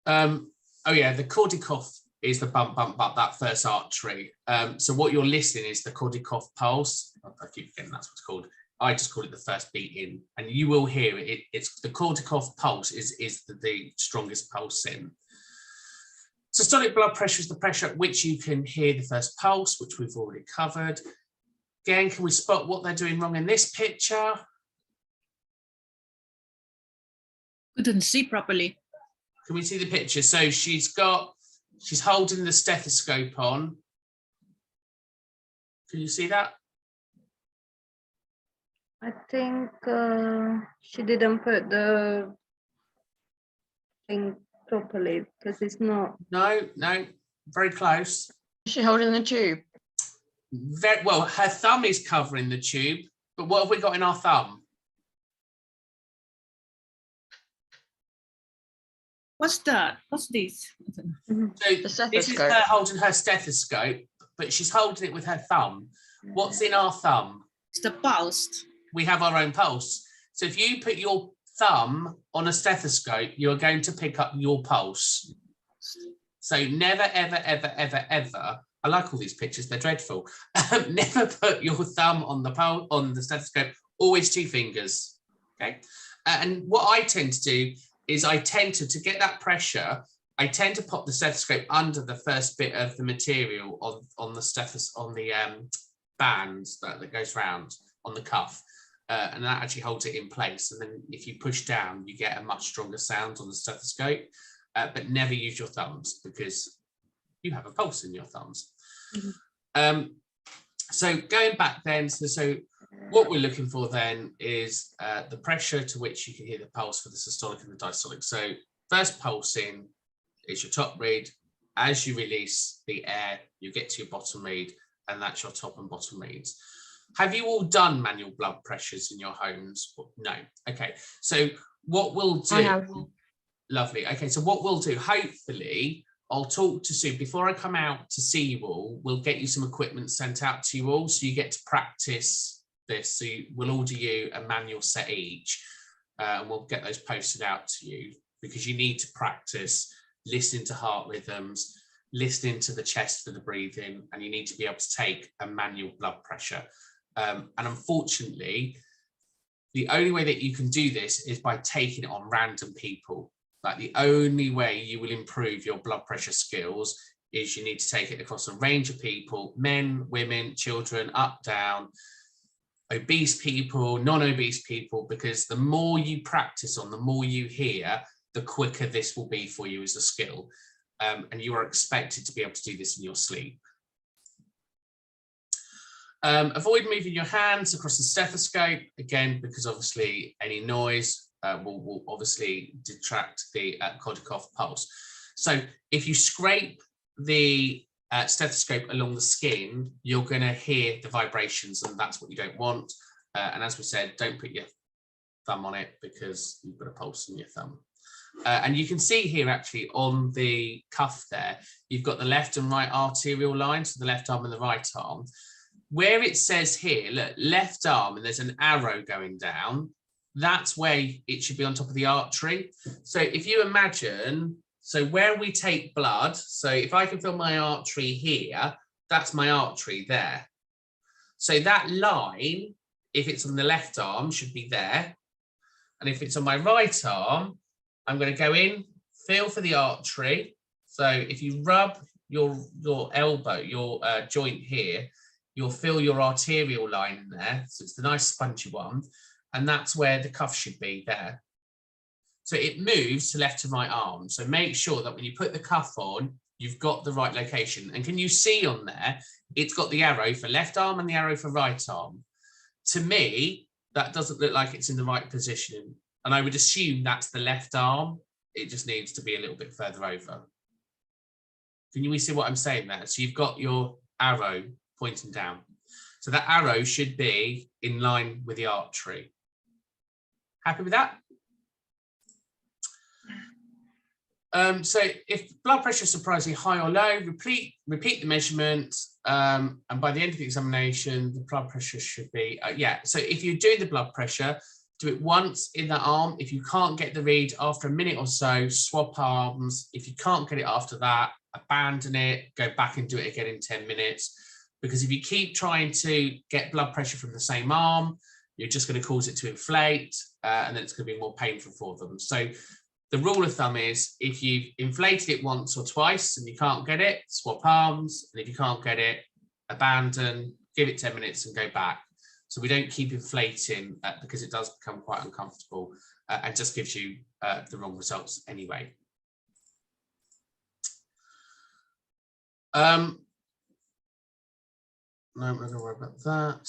[SPEAKER 1] Oh yeah, the Korsakoff is the bump, that first artery. So what you're listening is the Korsakoff pulse. I keep forgetting that's what it's called. I just call it the first beat in, and you will hear it. It's the Korsakoff pulse is the strongest pulse in. Systolic blood pressure is the pressure at which you can hear the first pulse, which we've already covered. Again, can we spot what they're doing wrong in this picture?
[SPEAKER 5] Couldn't see properly.
[SPEAKER 1] Can we see the picture? So she's holding the stethoscope on. Can you see that?
[SPEAKER 3] I think she didn't put the thing properly because it's not.
[SPEAKER 1] No, very close.
[SPEAKER 4] Is she holding the tube?
[SPEAKER 1] Very well, her thumb is covering the tube, but what have we got in our thumb?
[SPEAKER 5] What's that? What's this?
[SPEAKER 1] So
[SPEAKER 4] The
[SPEAKER 1] this is
[SPEAKER 4] stethoscope.
[SPEAKER 1] her holding her stethoscope, but she's holding it with her thumb. What's in our thumb?
[SPEAKER 5] It's the pulse.
[SPEAKER 1] We have our own pulse. So if you put your thumb on a stethoscope, you're going to pick up your pulse. So never, ever, ever, ever, ever. I like all these pictures, they're dreadful. Never put your thumb on the stethoscope, always 2 fingers. Okay. And what I tend to do is I tend to get that pressure, I tend to pop the stethoscope under the first bit of the material on the band that goes round on the cuff. And that actually holds it in place. And then if you push down, you get a much stronger sound on the stethoscope, but never use your thumbs because you have a pulse in your thumbs. So going back then, so what we're looking for then is the pressure to which you can hear the pulse for the systolic and the diastolic. So first pulse in is your top read. As you release the air, you get to your bottom read, and that's your top and bottom reads. Have you all done manual blood pressures in your homes? No. Okay. So what we'll do.
[SPEAKER 2] I have.
[SPEAKER 1] Lovely. Okay. So what we'll do, hopefully, I'll talk to Sue before I come out to see you all. We'll get you some equipment sent out to you all, so you get to practice this. So we'll order you a manual set each, and we'll get those posted out to you because you need to practice listening to heart rhythms, listening to the chest for the breathing, and you need to be able to take a manual blood pressure. And unfortunately, the only way that you can do this is by taking it on random people. Like the only way you will improve your blood pressure skills is you need to take it across a range of people, men, women, children, up, down, obese people, non-obese people, because the more you practice on, the more you hear, the quicker this will be for you as a skill. And you are expected to be able to do this in your sleep. Avoid moving your hands across the stethoscope, again, because obviously any noise will obviously detract the Korsakoff pulse. So if you scrape the stethoscope along the skin, you're going to hear the vibrations, and that's what you don't want. And as we said, don't put your thumb on it because you've got a pulse in your thumb. And you can see here actually on the cuff there, you've got the left and right arterial lines, so the left arm and the right arm. Where it says here, look, left arm, and there's an arrow going down, that's where it should be on top of the artery. So if you imagine, so where we take blood, so if I can feel my artery here, that's my artery there. So that line, if it's on the left arm, should be there. And if it's on my right arm, I'm going to go in, feel for the artery. So if you rub your elbow, your joint here, you'll feel your arterial line in there. So it's the nice spongy one. And that's where the cuff should be there. So it moves to left and right arm. So make sure that when you put the cuff on, you've got the right location. And can you see on there, it's got the arrow for left arm and the arrow for right arm. To me, that doesn't look like it's in the right position. And I would assume that's the left arm. It just needs to be a little bit further over. Can you see what I'm saying there? So you've got your arrow pointing down. So that arrow should be in line with the artery. Happy with that? So if blood pressure is surprisingly high or low, repeat the measurement, and by the end of the examination, the blood pressure should be, so if you're doing the blood pressure, do it once in the arm. If you can't get the read after a minute or so, swap arms. If you can't get it after that, abandon it, go back and do it again in 10 minutes. Because if you keep trying to get blood pressure from the same arm, you're just going to cause it to inflate, and then it's going to be more painful for them. So the rule of thumb is if you've inflated it once or twice and you can't get it, swap arms. And if you can't get it, abandon, give it 10 minutes and go back. So we don't keep inflating because it does become quite uncomfortable and just gives you the wrong results anyway. No, I'm not going to worry about that.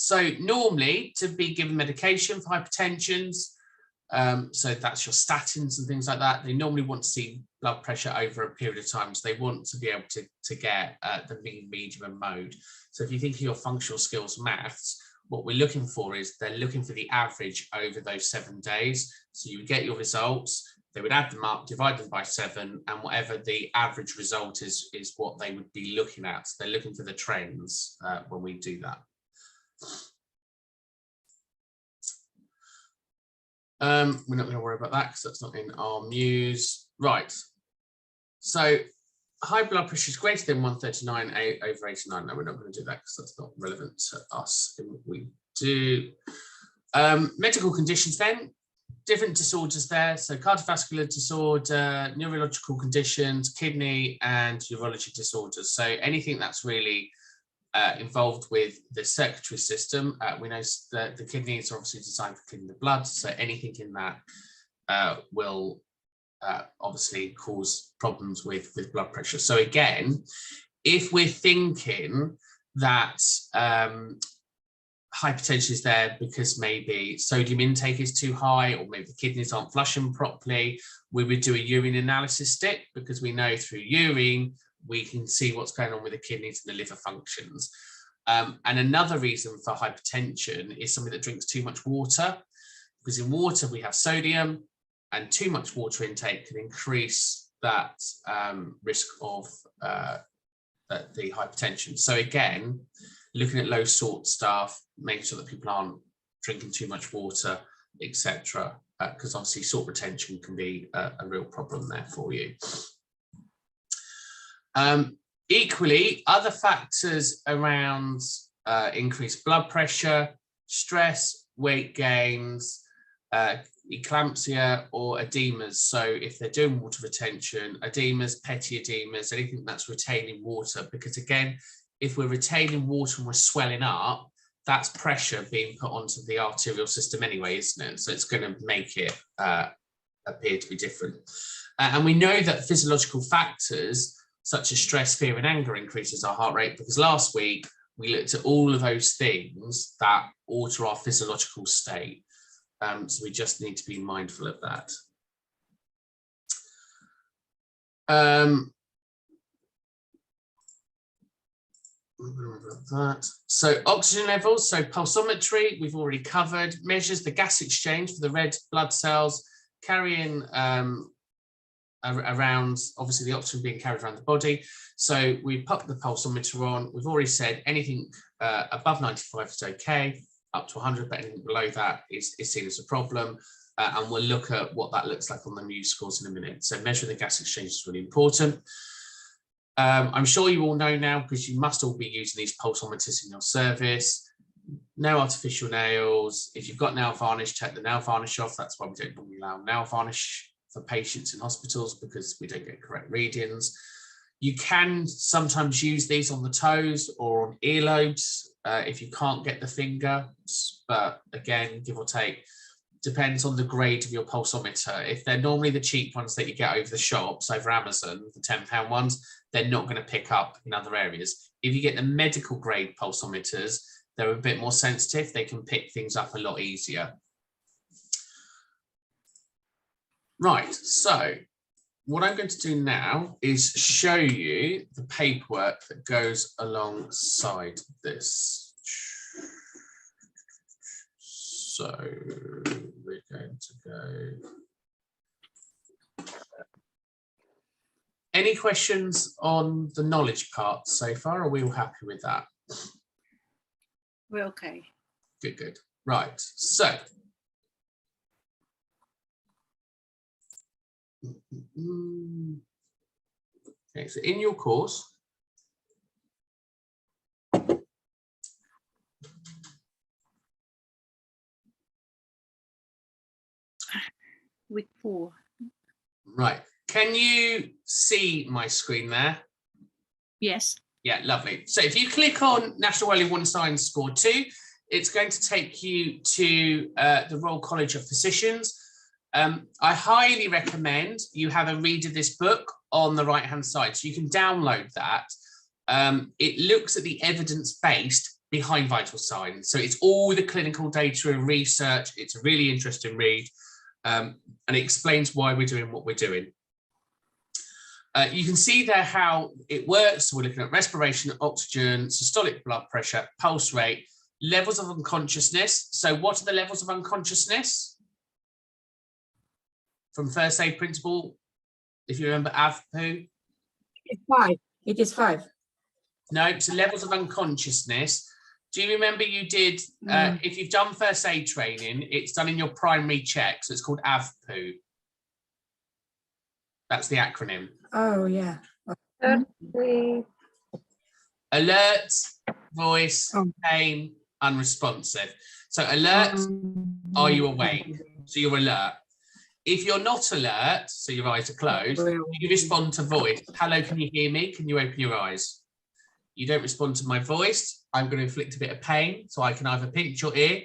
[SPEAKER 1] So normally to be given medication for hypertensions, so that's your statins and things like that, they normally want to see blood pressure over a period of time. So they want to be able to get the mean, medium and mode. So if you think of your functional skills maths, what we're looking for is they're looking for the average over those 7 days. So you would get your results, they would add them up, divide them by 7, and whatever the average result is what they would be looking at. So they're looking for the trends when we do that. We're not going to worry about that because that's not in our muse. Right. So high blood pressure is greater than 139 over 89. No, we're not going to do that because that's not relevant to us in what we do. Medical conditions then, different disorders there. So cardiovascular disorder, neurological conditions, kidney and urology disorders. So anything that's really involved with the circulatory system. We know that the kidneys are obviously designed for cleaning the blood. So anything in that will obviously cause problems with blood pressure. So again, if we're thinking that hypertension is there because maybe sodium intake is too high or maybe the kidneys aren't flushing properly, we would do a urine analysis stick because we know through urine we can see what's going on with the kidneys and the liver functions. And another reason for hypertension is somebody that drinks too much water, because in water we have sodium, and too much water intake can increase that risk of the hypertension. So again, looking at low salt stuff, making sure that people aren't drinking too much water, etc. Because obviously salt retention can be a real problem there for you. Equally, other factors around increased blood pressure, stress, weight gains, eclampsia or edemas. So if they're doing water retention, edemas, petty edemas, anything that's retaining water, because again, if we're retaining water and we're swelling up, that's pressure being put onto the arterial system anyway, isn't it? So it's going to make it appear to be different. And we know that physiological factors such as stress, fear and anger increases our heart rate, because last week we looked at all of those things that alter our physiological state. So we just need to be mindful of that. So oxygen levels, so pulsometry, we've already covered, measures the gas exchange for the red blood cells, carrying around, obviously the oxygen being carried around the body. So we put the pulsometer on. We've already said anything above 95 is okay, up to 100, but anything below that is seen as a problem. And we'll look at what that looks like on the Muse scores in a minute. So measuring the gas exchange is really important. I'm sure you all know now, because you must all be using these pulsometers in your service. No artificial nails. If you've got nail varnish, take the nail varnish off. That's why we don't normally allow nail varnish for patients in hospitals, because we don't get correct readings. You can sometimes use these on the toes or on earlobes if you can't get the finger, but again, give or take, depends on the grade of your pulsometer. If they're normally the cheap ones that you get over the shops, over Amazon, the £10 ones, they're not going to pick up in other areas. If you get the medical grade pulsometers, they're a bit more sensitive. They can pick things up a lot easier. Right, so what I'm going to do now is show you the paperwork that goes alongside this. So we're going to go. Any questions on the knowledge part so far? Are we all happy with that?
[SPEAKER 5] We're okay.
[SPEAKER 1] Good, good. Right, so. Okay, so in your course,
[SPEAKER 5] Week 4.
[SPEAKER 1] right, can you see my screen there?
[SPEAKER 5] Yes.
[SPEAKER 1] Yeah, lovely. So if you click on National Early Warning Signs Score 2, it's going to take you to the Royal College of Physicians. I highly recommend you have a read of this book on the right hand side, so you can download that. It looks at the evidence-based behind vital signs. So it's all the clinical data and research. It's a really interesting read, and it explains why we're doing what we're doing. You can see there how it works. So we're looking at respiration, oxygen, systolic blood pressure, pulse rate, levels of unconsciousness. So what are the levels of unconsciousness? From first aid principle, if you remember AVPU.
[SPEAKER 2] It's 5. It is 5.
[SPEAKER 1] No, so levels of unconsciousness. Do you remember you did, if you've done first aid training, it's done in your primary check. So it's called AVPU. That's the acronym.
[SPEAKER 2] Oh, yeah.
[SPEAKER 3] 30.
[SPEAKER 1] Alert, voice, pain, unresponsive. So alert, are you awake? So you're alert. If you're not alert, so your eyes are closed, you respond to voice. Hello, can you hear me? Can you open your eyes? You don't respond to my voice, I'm going to inflict a bit of pain. So I can either pinch your ear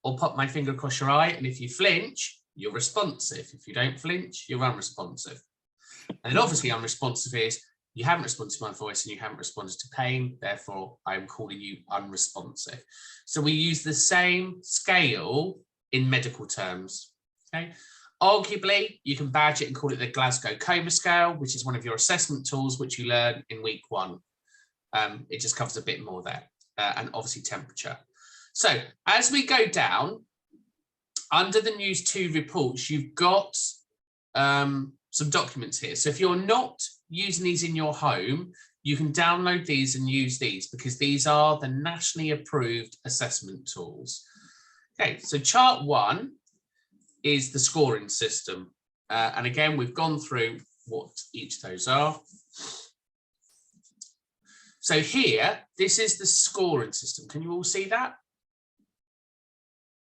[SPEAKER 1] or pop my finger across your eye. And if you flinch, you're responsive. If you don't flinch, you're unresponsive. And obviously unresponsive is you haven't responded to my voice and you haven't responded to pain. Therefore, I'm calling you unresponsive. So we use the same scale in medical terms. Okay. Arguably, you can badge it and call it the Glasgow Coma Scale, which is one of your assessment tools, which you learn in week 1. It just covers a bit more there, and obviously temperature. So as we go down, under the News 2 reports, you've got some documents here. So if you're not using these in your home, you can download these and use these because these are the nationally approved assessment tools. Okay, so chart 1 is the scoring system. And again, we've gone through what each of those are. So here, this is the scoring system. Can you all see that?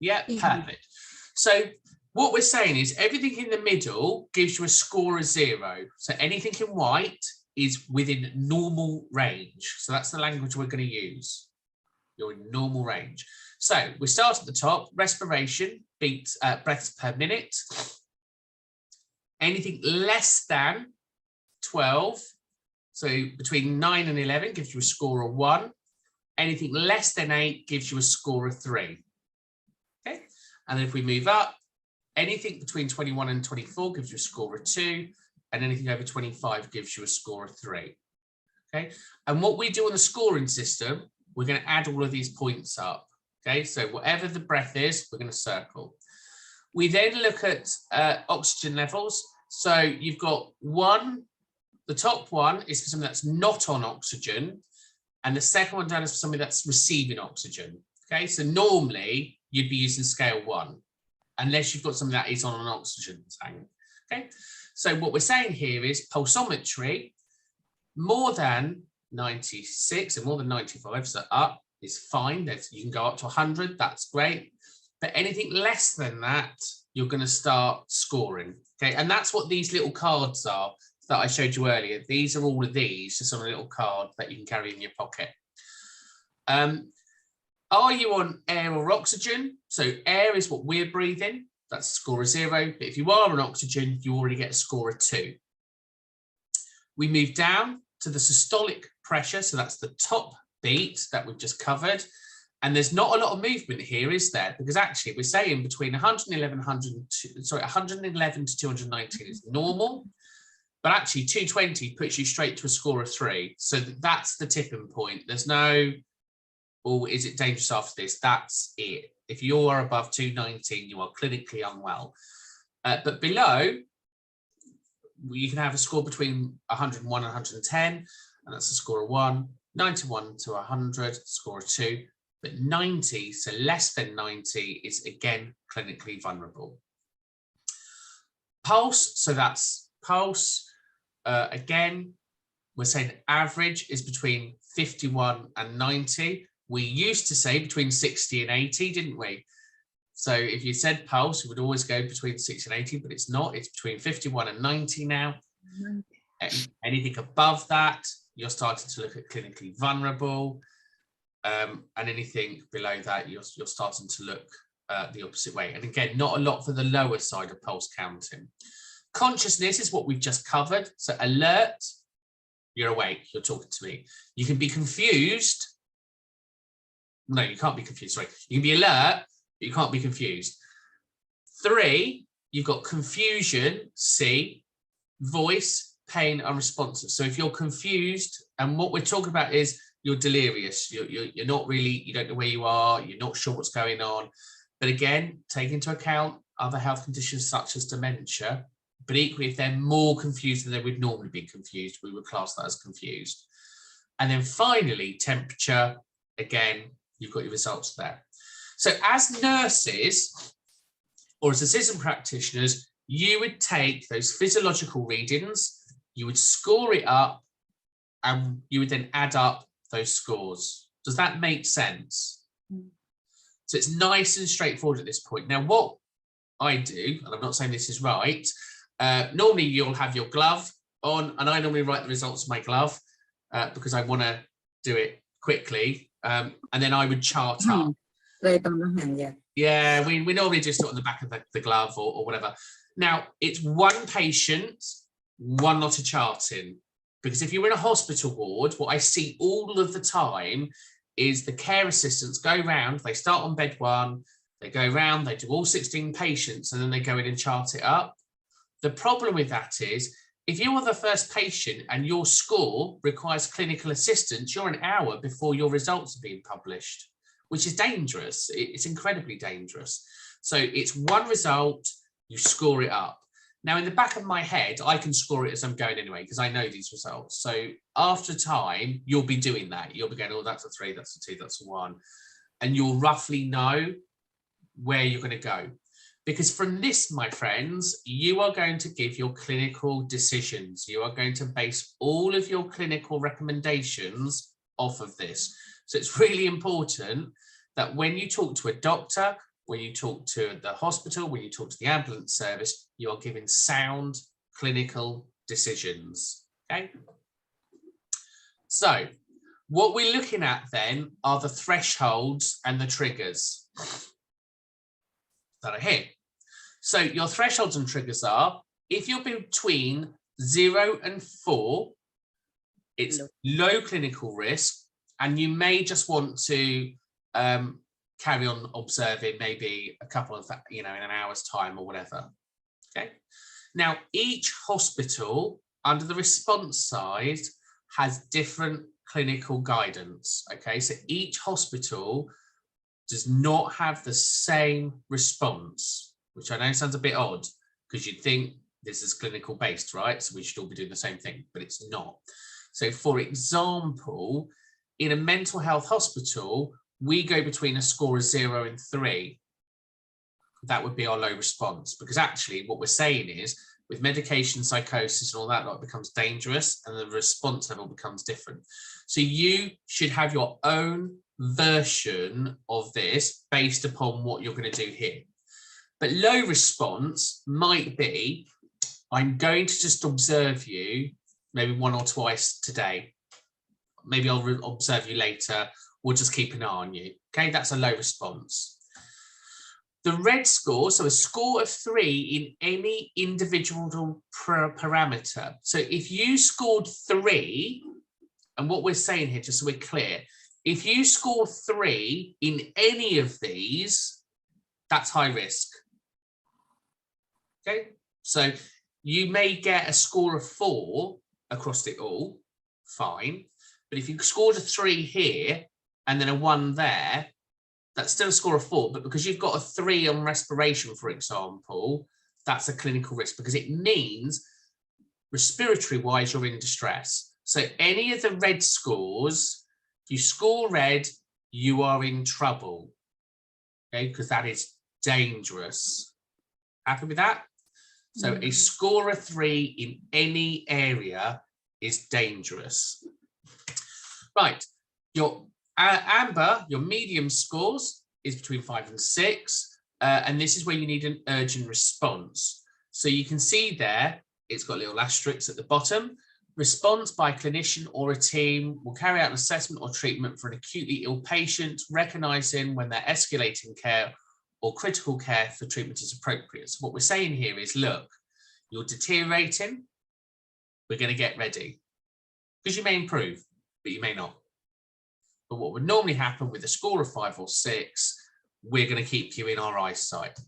[SPEAKER 1] Yeah, perfect. So what we're saying is everything in the middle gives you a score of 0. So anything in white is within normal range. So that's the language we're going to use. You're in normal range. So we start at the top, respiration, beats, breaths per minute. Anything less than 12, so between 9 and 11 gives you a score of 1. Anything less than 8 gives you a score of 3. Okay, and then if we move up, anything between 21 and 24 gives you a score of 2, and anything over 25 gives you a score of 3. Okay, and what we do on the scoring system, we're going to add all of these points up. Okay, so whatever the breath is, we're going to circle. We then look at oxygen levels. So you've got one, the top one is for something that's not on oxygen, and the second one down is for something that's receiving oxygen. Okay, so normally you'd be using scale 1, unless you've got something that is on an oxygen tank. Okay, so what we're saying here is pulsometry, more than 96 and more than 95, so up is fine. You can go up to 100, that's great. But anything less than that, you're going to start scoring. Okay, and that's what these little cards are that I showed you earlier. These are all of these, just on a little card that you can carry in your pocket. Are you on air or oxygen? So air is what we're breathing. That's a score of 0. But if you are on oxygen, you already get a score of 2. We move down to the systolic pressure. So that's the top beat that we've just covered. And there's not a lot of movement here, is there? Because actually we're saying between 111 to 219 is normal. But actually 220 puts you straight to a score of 3. So that's the tipping point. There's no, oh, is it dangerous after this? That's it. If you are above 219, you are clinically unwell. But below, you can have a score between 101 and 110, and that's a score of 1. 91 to 100, score of 2. But 90, so less than 90, is again clinically vulnerable. Pulse, so that's pulse. Again, we're saying average is between 51 and 90. We used to say between 60 and 80, didn't we? So if you said pulse, it would always go between 60 and 80, but it's not. It's between 51 and 90 now. Anything above that, you're starting to look at clinically vulnerable. And anything below that, you're starting to look the opposite way. And again, not a lot for the lower side of pulse counting. Consciousness is what we've just covered. So alert, you're awake, you're talking to me. You can be confused, no, you can't be confused. Sorry, you can be alert, but you can't be confused. 3, you've got confusion, C, voice, pain, unresponsive. So if you're confused, and what we're talking about is you're delirious, you're not really, you don't know where you are, you're not sure what's going on. But again, take into account other health conditions such as dementia, but equally, if they're more confused than they would normally be confused, we would class that as confused. And then finally, temperature, again, you've got your results there. So as nurses or as assistant practitioners, you would take those physiological readings, you would score it up, and you would then add up those scores. Does that make sense? So it's nice and straightforward at this point. Now, what I do, and I'm not saying this is right, normally you'll have your glove on, and I normally write the results of my glove because I want to do it quickly, and then I would chart up.
[SPEAKER 2] Right on the hand, yeah.
[SPEAKER 1] Yeah, we normally just do it on the back of the glove or whatever. Now, it's one patient, one lot of charting. Because if you're in a hospital ward, what I see all of the time is the care assistants go round, they start on bed 1, they go round, they do all 16 patients, and then they go in and chart it up. The problem with that is, if you are the first patient and your score requires clinical assistance, you're an hour before your results are being published, which is dangerous. It's incredibly dangerous. So it's one result, you score it up. Now, in the back of my head, I can score it as I'm going anyway, because I know these results. So after time, you'll be doing that. You'll be going, oh, that's a 3, that's a 2, that's a 1. And you'll roughly know where you're going to go. Because from this, my friends, you are going to give your clinical decisions. You are going to base all of your clinical recommendations off of this. So it's really important that when you talk to a doctor, when you talk to the hospital, when you talk to the ambulance service, you are giving sound clinical decisions, okay? So what we're looking at then are the thresholds and the triggers that are here. So your thresholds and triggers are, if you're between 0 and 4, it's low clinical risk, and you may just want to carry on observing maybe a couple of, in an hour's time or whatever. Okay. Now, each hospital under the response side has different clinical guidance. Okay, so each hospital does not have the same response, which I know sounds a bit odd because you'd think this is clinical based, right? So we should all be doing the same thing, but it's not. So, for example, in a mental health hospital, we go between a score of 0 and 3. That would be our low response, because actually what we're saying is with medication, psychosis and all that, it becomes dangerous and the response level becomes different. So you should have your own version of this based upon what you're going to do here. But low response might be, I'm going to just observe you maybe 1 or twice today. Maybe I'll observe you later. We'll just keep an eye on you. Okay, that's a low response. The red score, so a score of 3 in any individual parameter. So if you scored 3, and what we're saying here, just so we're clear, if you score 3 in any of these, that's high risk. Okay, so you may get a score of 4 across it all, fine. But if you scored a 3 here and then a 1 there, that's still a score of 4. But because you've got a 3 on respiration, for example, that's a clinical risk because it means respiratory wise, you're in distress. So any of the red scores, if you score red, you are in trouble. Okay, because that is dangerous. Happy with that? So a score of 3 in any area is dangerous. Right, your amber, your medium scores is between 5 and 6, and this is where you need an urgent response. So you can see there, it's got little asterisks at the bottom. Response by a clinician or a team will carry out an assessment or treatment for an acutely ill patient, recognizing when they're escalating care or critical care for treatment is appropriate. So what we're saying here is, look, you're deteriorating, we're going to get ready. Because you may improve, but you may not. But what would normally happen with a score of 5 or 6, we're going to keep you in our eyesight.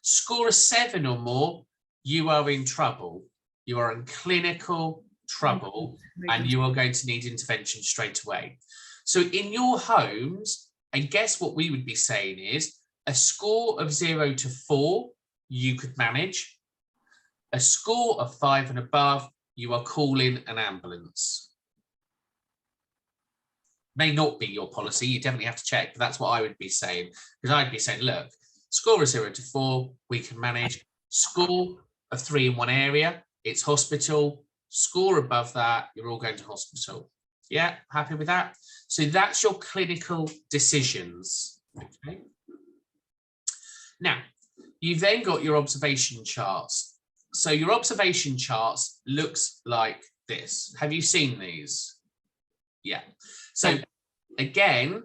[SPEAKER 1] Score of 7 or more, you are in trouble. You are in clinical trouble and you are going to need intervention straight away. So in your homes, I guess what we would be saying is a score of 0 to 4, you could manage. A score of 5 and above, you are calling an ambulance. May not be your policy, you definitely have to check, but that's what I would be saying. Because I'd be saying, look, score of 0 to 4, we can manage. Score of 3 in one area, it's hospital. Score above that, you're all going to hospital. Yeah, happy with that? So that's your clinical decisions. Okay. Now, you've then got your observation charts. So your observation charts looks like this. Have you seen these? Yeah. So again,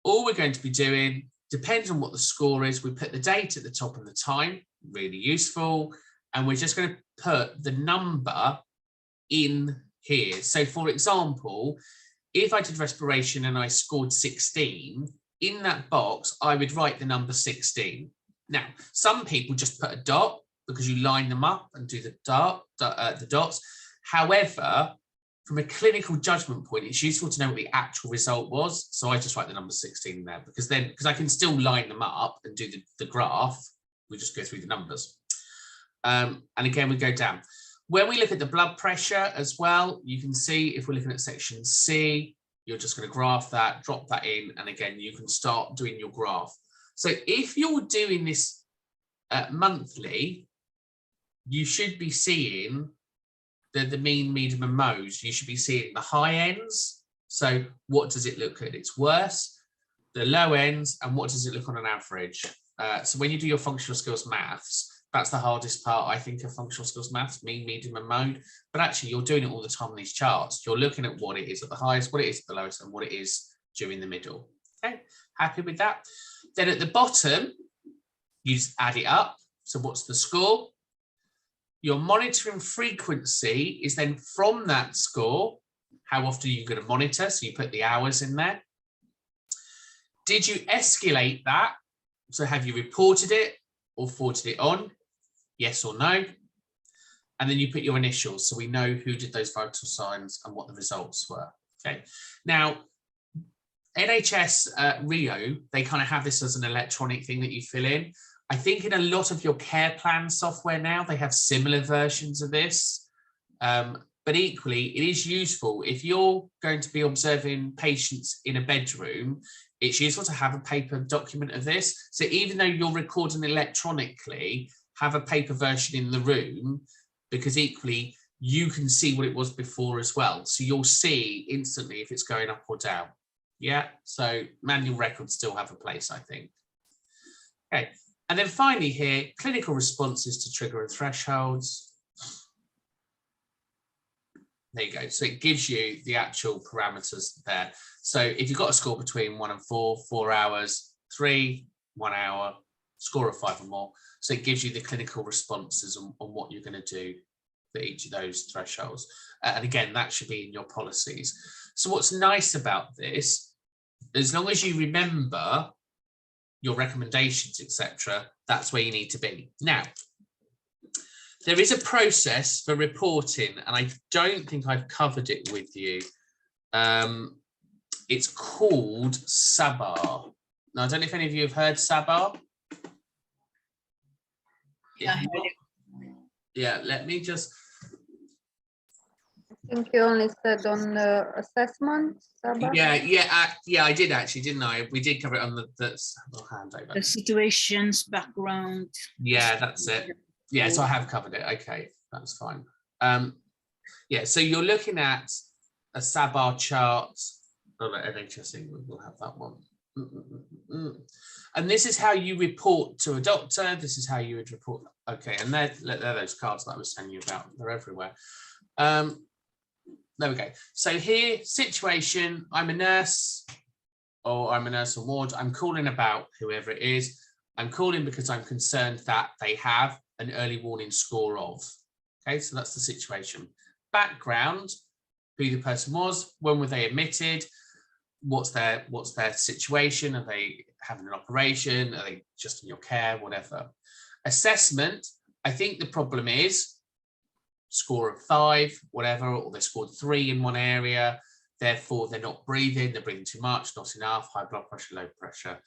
[SPEAKER 1] all we're going to be doing depends on what the score is. We put the date at the top and the time, really useful. And we're just going to put the number in here. So for example, if I did respiration and I scored 16, in that box, I would write the number 16. Now, some people just put a dot because you line them up and do the dots. However, from a clinical judgment point, it's useful to know what the actual result was. So I just write the number 16 there because I can still line them up and do the graph. We just go through the numbers. And again, we go down. When we look at the blood pressure as well, you can see if we're looking at section C, you're just going to graph that, drop that in, and again, you can start doing your graph. So if you're doing this monthly, you should be seeing the mean, medium, and modes. You should be seeing the high ends. So what does it look at its worst? The low ends, and what does it look on an average? So when you do your functional skills maths, that's the hardest part, I think, of functional skills maths, mean, medium, and mode. But actually, you're doing it all the time on these charts. You're looking at what it is at the highest, what it is at the lowest, and what it is during the middle. Okay, happy with that? Then at the bottom, you just add it up. So what's the score? Your monitoring frequency is then from that score. How often are you going to monitor? So you put the hours in there. Did you escalate that? So have you reported it or forwarded it on? Yes or no? And then you put your initials so we know who did those vital signs and what the results were. Okay. Now, NHS Rio, they kind of have this as an electronic thing that you fill in. I think in a lot of your care plan software now, they have similar versions of this. But equally, it is useful if you're going to be observing patients in a bedroom, it's useful to have a paper document of this. So even though you're recording electronically, have a paper version in the room, because equally you can see what it was before as well. So you'll see instantly if it's going up or down. Yeah, so manual records still have a place, I think. Okay, and then finally here, clinical responses to trigger and thresholds. There you go. So it gives you the actual parameters there. So if you've got a score between 1 and 4, 4 hours, 3, 1 hour, score of 5 or more. So it gives you the clinical responses on what you're going to do for each of those thresholds. And again, that should be in your policies. So what's nice about this, as long as you remember your recommendations, etc., that's where you need to be. Now, there is a process for reporting, and I don't think I've covered it with you. It's called SABAR. Now, I don't know if any of you have heard SABAR. Yeah, let me just...
[SPEAKER 3] I think you only said on the assessment. Sabah?
[SPEAKER 1] Yeah, I did actually, didn't I? We did cover it on the handover.
[SPEAKER 5] The situations, background.
[SPEAKER 1] Yeah, that's it. Yeah, so I have covered it. Okay, that's fine. Yeah, so you're looking at a SABAR chart. Oh, NHS we'll have that one. And this is how you report to a doctor. This is how you would report. Okay, and they're those cards that I was telling you about. They're everywhere. There we go. So here, situation, I'm a nurse, or I'm a nurse on ward. I'm calling about whoever it is. I'm calling because I'm concerned that they have an early warning score of. Okay, so that's the situation. Background, who the person was, when were they admitted, what's their situation? Are they having an operation? Are they just in your care? Whatever. Assessment, I think the problem is score of 5, whatever, or they scored 3 in one area, therefore they're not breathing, they're breathing too much, not enough, high blood pressure, low pressure.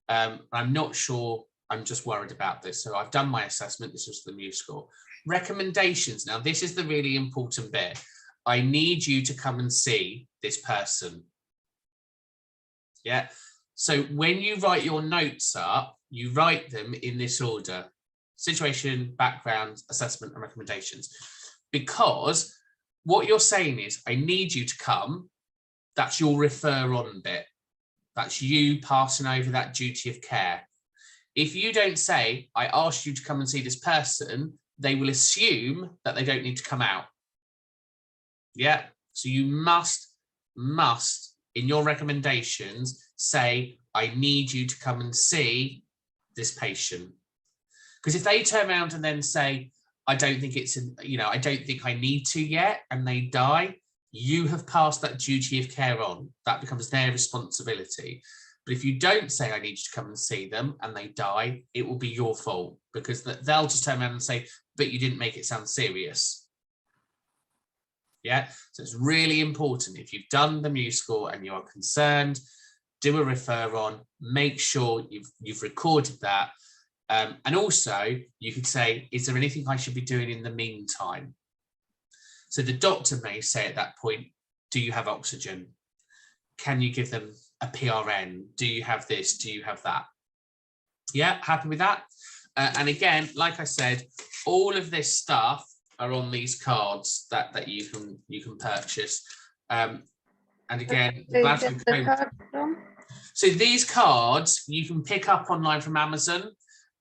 [SPEAKER 1] I'm not sure, I'm just worried about this. So I've done my assessment, this was the new score. Recommendations, now this is the really important bit. I need you to come and see this person. Yeah, so when you write your notes up, you write them in this order: situation, background, assessment, and recommendations. Because what you're saying is, I need you to come. That's your refer on bit. That's you passing over that duty of care. If you don't say, I asked you to come and see this person, they will assume that they don't need to come out. Yeah, so you must, in your recommendations, say, I need you to come and see this patient. Because if they turn around and then say, I don't think it's, I don't think I need to yet, and they die, you have passed that duty of care on. That becomes their responsibility. But if you don't say, I need you to come and see them, and they die, it will be your fault, because they'll just turn around and say, but you didn't make it sound serious. Yeah, so it's really important. If you've done the MU score and you're concerned, do a refer on, make sure you've recorded that. And also you could say, is there anything I should be doing in the meantime? So the doctor may say at that point, do you have oxygen? Can you give them a PRN? Do you have this? Do you have that? Yeah, happy with that? And again, like I said, all of this stuff are on these cards that you can purchase. And again, the Glasgow Coma. So these cards you can pick up online from Amazon.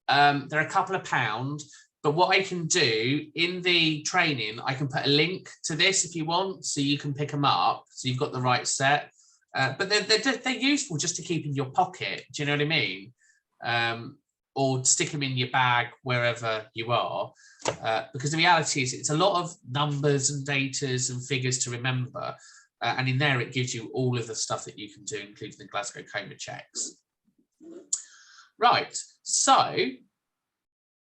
[SPEAKER 1] They're a couple of £, but what I can do in the training, I can put a link to this if you want, so you can pick them up, so you've got the right set. But they're useful just to keep in your pocket. Do you know what I mean? Or stick them in your bag wherever you are, because the reality is it's a lot of numbers and datas and figures to remember. And in there, it gives you all of the stuff that you can do, including the Glasgow Coma checks. Right, so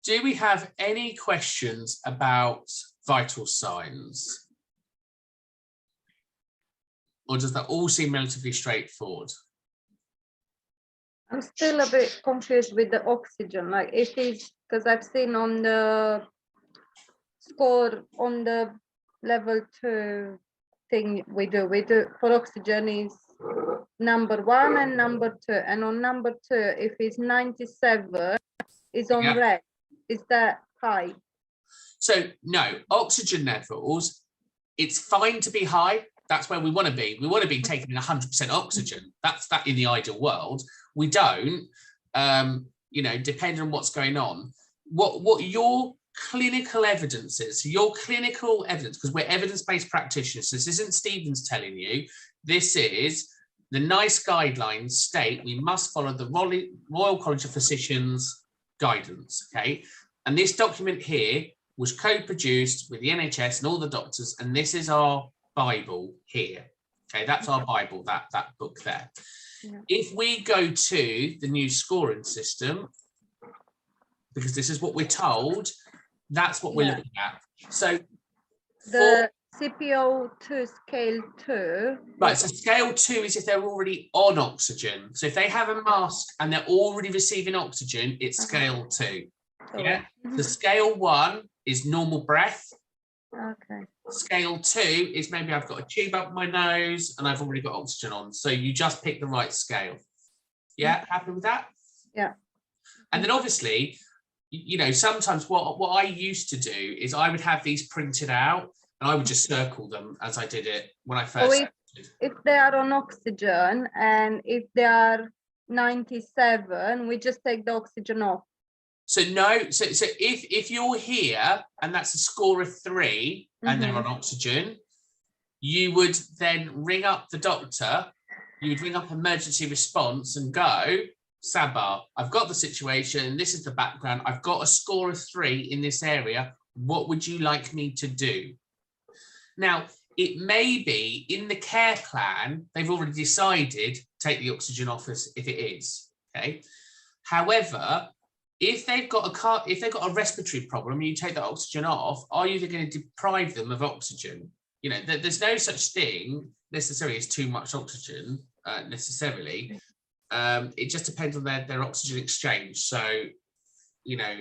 [SPEAKER 1] do we have any questions about vital signs? Or does that all seem relatively straightforward?
[SPEAKER 3] I'm still a bit confused with the oxygen. Like if it's, because I've seen on the score on the level 2 thing we do for oxygen is number 1 and number 2. And on number 2, if it's 97, is on red. Is that high? So
[SPEAKER 1] no, oxygen levels, it's fine to be high. That's where we want to be. We want to be taking in 100% oxygen. That's that in the ideal world. We don't, depending on what's going on. What your clinical evidence is, your clinical evidence, because we're evidence-based practitioners. This isn't Stephen's telling you. This is the NICE guidelines state we must follow the Royal College of Physicians guidance, okay? And this document here was co-produced with the NHS and all the doctors, and this is our Bible here. Okay, that's our Bible, that book there. Yeah. If we go to the new scoring system, because this is what we're told, that's what we're looking at. So
[SPEAKER 3] the CPO2 scale 2.
[SPEAKER 1] Right, so scale 2 is if they're already on oxygen. So if they have a mask and they're already receiving oxygen, it's scale 2. Yeah. The scale 1 is normal breath.
[SPEAKER 3] Okay.
[SPEAKER 1] Scale 2 is maybe I've got a tube up my nose and I've already got oxygen on. So you just pick the right scale. Yeah, happy with that?
[SPEAKER 3] Yeah.
[SPEAKER 1] And then obviously, sometimes what I used to do is I would have these printed out and I would just circle them as I did it when I first.
[SPEAKER 3] So if they are on oxygen and if they are 97, we just take the oxygen off.
[SPEAKER 1] So no, so if you're here and that's a score of 3 and they're on oxygen, you would then ring up the doctor, you would ring up emergency response and go, Sabah, I've got the situation, this is the background, I've got a score of 3 in this area, what would you like me to do? Now, it may be in the care plan, they've already decided take the oxygen off as if it is, okay? However, if they've got a respiratory problem and you take the oxygen off, are you going to deprive them of oxygen? You know, there's no such thing necessarily as too much oxygen necessarily. It just depends on their oxygen exchange. So, you know,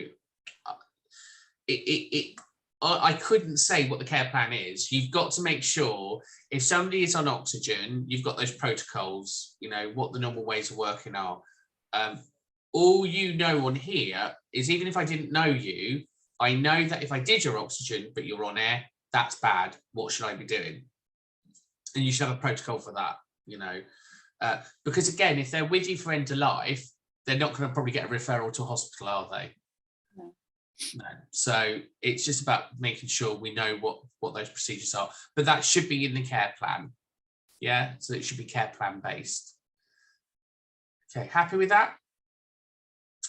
[SPEAKER 1] I couldn't say what the care plan is. You've got to make sure if somebody is on oxygen, you've got those protocols, you know, what the normal ways of working are. All you know on here is, even if I didn't know you, I know that if I did your oxygen, but you're on air, that's bad. What should I be doing? And you should have a protocol for that, you know, because again, if they're with you for end of life, they're not going to probably get a referral to a hospital, are they?
[SPEAKER 6] No.
[SPEAKER 1] No. So it's just about making sure we know what those procedures are, but that should be in the care plan. Yeah, so it should be care plan based. Okay, happy with that?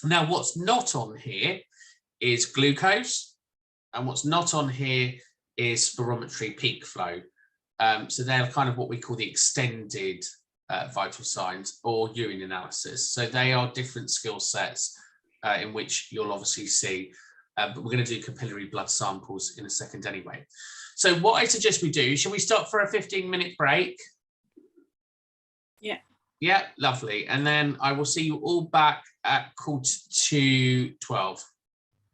[SPEAKER 1] Now, what's not on here is glucose, and what's not on here is spirometry peak flow. So they're kind of what we call the extended vital signs or urine analysis. So they are different skill sets in which you'll obviously see, but we're going to do capillary blood samples in a second anyway. So what I suggest we do, shall we stop for a 15-minute break?
[SPEAKER 5] Yeah.
[SPEAKER 1] Yeah, lovely. And then I will see you all back at 11:45.